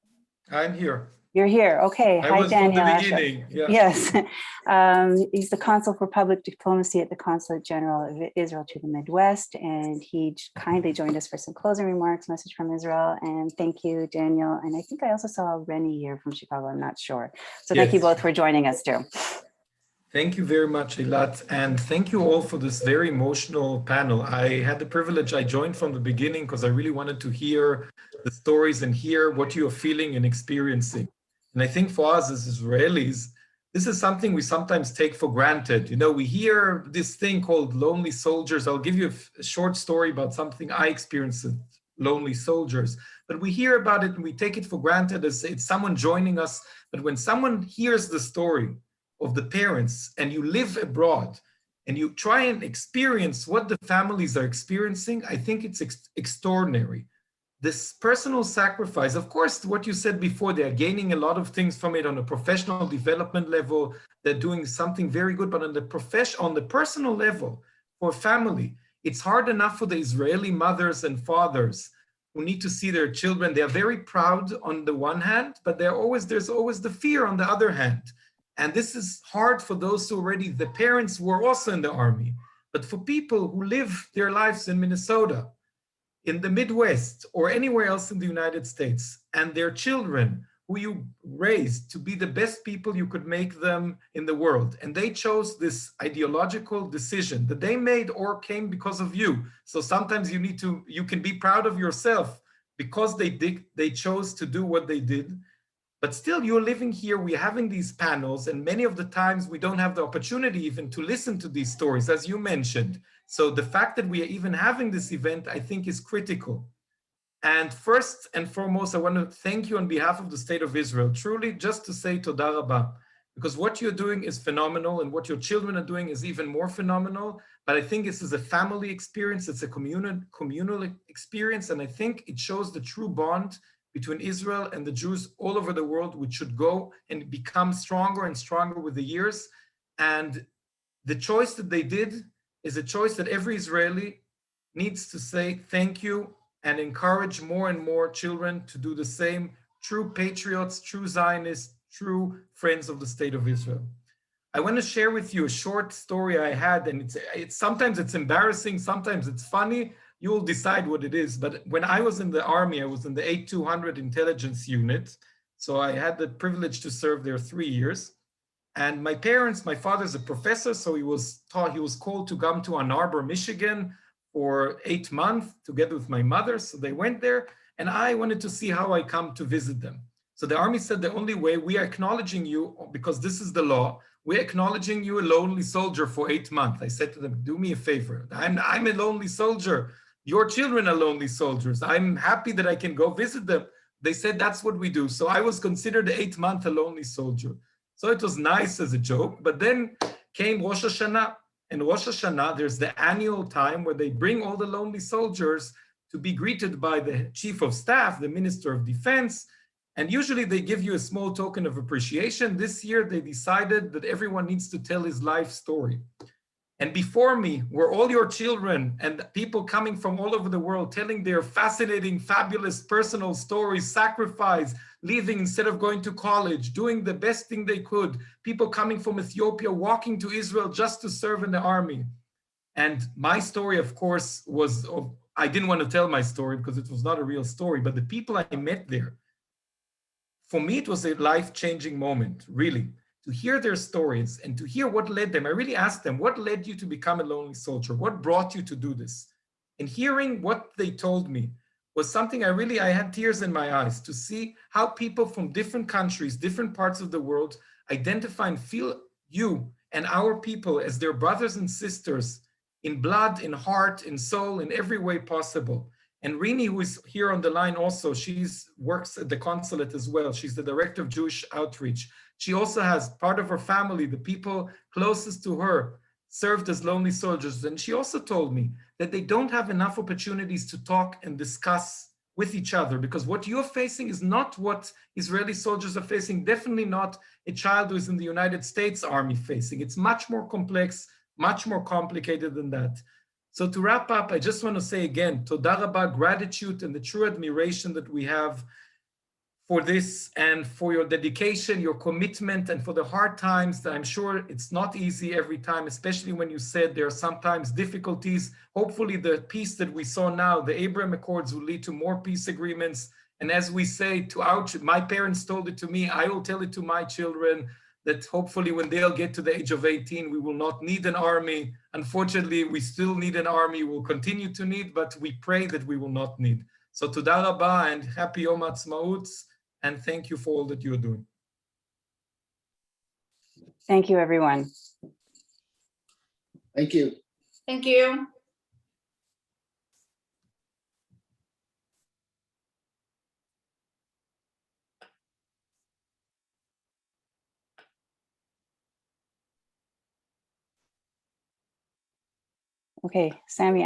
I'm here. You're here. Okay. I Hi, was Daniel. from the beginning. Yeah. Yes. He's the Consul for Public Diplomacy at the Consulate General of Israel to the Midwest. And he kindly joined us for some closing remarks, message from Israel. And thank you, Daniel. And I think I also saw Rennie here from Chicago. I'm not sure. So thank you both for joining us too. Thank you very much, Eilat. And thank you all for this very emotional panel. I had the privilege, I joined from the beginning because I really wanted to hear the stories and hear what you're feeling and experiencing. And I think for us as Israelis, this is something we sometimes take for granted. You know, we hear this thing called lonely soldiers. I'll give you a short story about something I experienced with lonely soldiers. But we hear about it and we take it for granted as it's someone joining us. But when someone hears the story of the parents and you live abroad and you try and experience what the families are experiencing, I think it's extraordinary. This personal sacrifice, of course, what you said before, they're gaining a lot of things from it on a professional development level. They're doing something very good, but on the personal level, for family, it's hard enough for the Israeli mothers and fathers who need to see their children. They're very proud on the one hand, but there's always the fear on the other hand. And this is hard for those who already, the parents were also in the army, but for people who live their lives in Minnesota, in the Midwest, or anywhere else in the United States, and their children who you raised to be the best people you could make them in the world. And they chose this ideological decision that they made or came because of you. So sometimes you can be proud of yourself because they chose to do what they did. But still, you're living here, we're having these panels, and many of the times we don't have the opportunity even to listen to these stories, as you mentioned. So the fact that we are even having this event, I think, is critical. And first and foremost, I want to thank you on behalf of the State of Israel, truly just to say Toda Rabba, because what you're doing is phenomenal, and what your children are doing is even more phenomenal. But I think this is a family experience, it's a communal experience, and I think it shows the true bond between Israel and the Jews all over the world, which should go and become stronger and stronger with the years. And the choice that they did is a choice that every Israeli needs to say thank you and encourage more and more children to do the same. True patriots, true Zionists, true friends of the State of Israel. I want to share with you a short story I had, and it's sometimes it's embarrassing, sometimes it's funny. You will decide what it is. But when I was in the army, I was in the 8200 intelligence unit. So I had the privilege to serve there 3 years. And my father's a professor, so he was called to come to Ann Arbor, Michigan for 8 months together with my mother. So they went there, and I wanted to see how I come to visit them. So the army said, the only way we are acknowledging you, because this is the law, we're acknowledging you a lonely soldier for 8 months. I said to them, do me a favor. I'm a lonely soldier. Your children are lonely soldiers. I'm happy that I can go visit them. They said, that's what we do. So I was considered 8 months a lonely soldier. So it was nice as a joke, but then came Rosh Hashanah. And Rosh Hashanah, there's the annual time where they bring all the lonely soldiers to be greeted by the chief of staff, the minister of defense. And usually they give you a small token of appreciation. This year they decided that everyone needs to tell his life story. And before me were all your children and people coming from all over the world telling their fascinating, fabulous personal stories, sacrifice, leaving instead of going to college, doing the best thing they could, people coming from Ethiopia, walking to Israel just to serve in the army. And my story, of course, I didn't want to tell my story because it was not a real story, but the people I met there, for me, it was a life-changing moment, really. To hear their stories and to hear what led them. I really asked them, what led you to become a lonely soldier? What brought you to do this? And hearing what they told me was something I had tears in my eyes to see how people from different countries, different parts of the world identify and feel you and our people as their brothers and sisters in blood, in heart, in soul, in every way possible. And Rini, who is here on the line also, works at the consulate as well. She's the director of Jewish outreach. She also has part of her family, the people closest to her, served as lonely soldiers. And she also told me that they don't have enough opportunities to talk and discuss with each other, because what you're facing is not what Israeli soldiers are facing, definitely not a child who is in the United States Army facing. It's much more complex, much more complicated than that. So to wrap up, I just want to say again, Toda Rabba, gratitude and the true admiration that we have for this and for your dedication, your commitment, and for the hard times that I'm sure it's not easy every time, especially when you said there are sometimes difficulties. Hopefully the peace that we saw now, the Abraham Accords, will lead to more peace agreements. And as we say to my parents told it to me, I will tell it to my children, that hopefully when they'll get to the age of 18, we will not need an army. Unfortunately, we still need an army, we'll continue to need, but we pray that we will not need. So Toda Rabba and happy Yom Ha'atzmaut, and thank you for all that you're doing. Thank you, everyone. Thank you. Thank you. Okay, Sammy.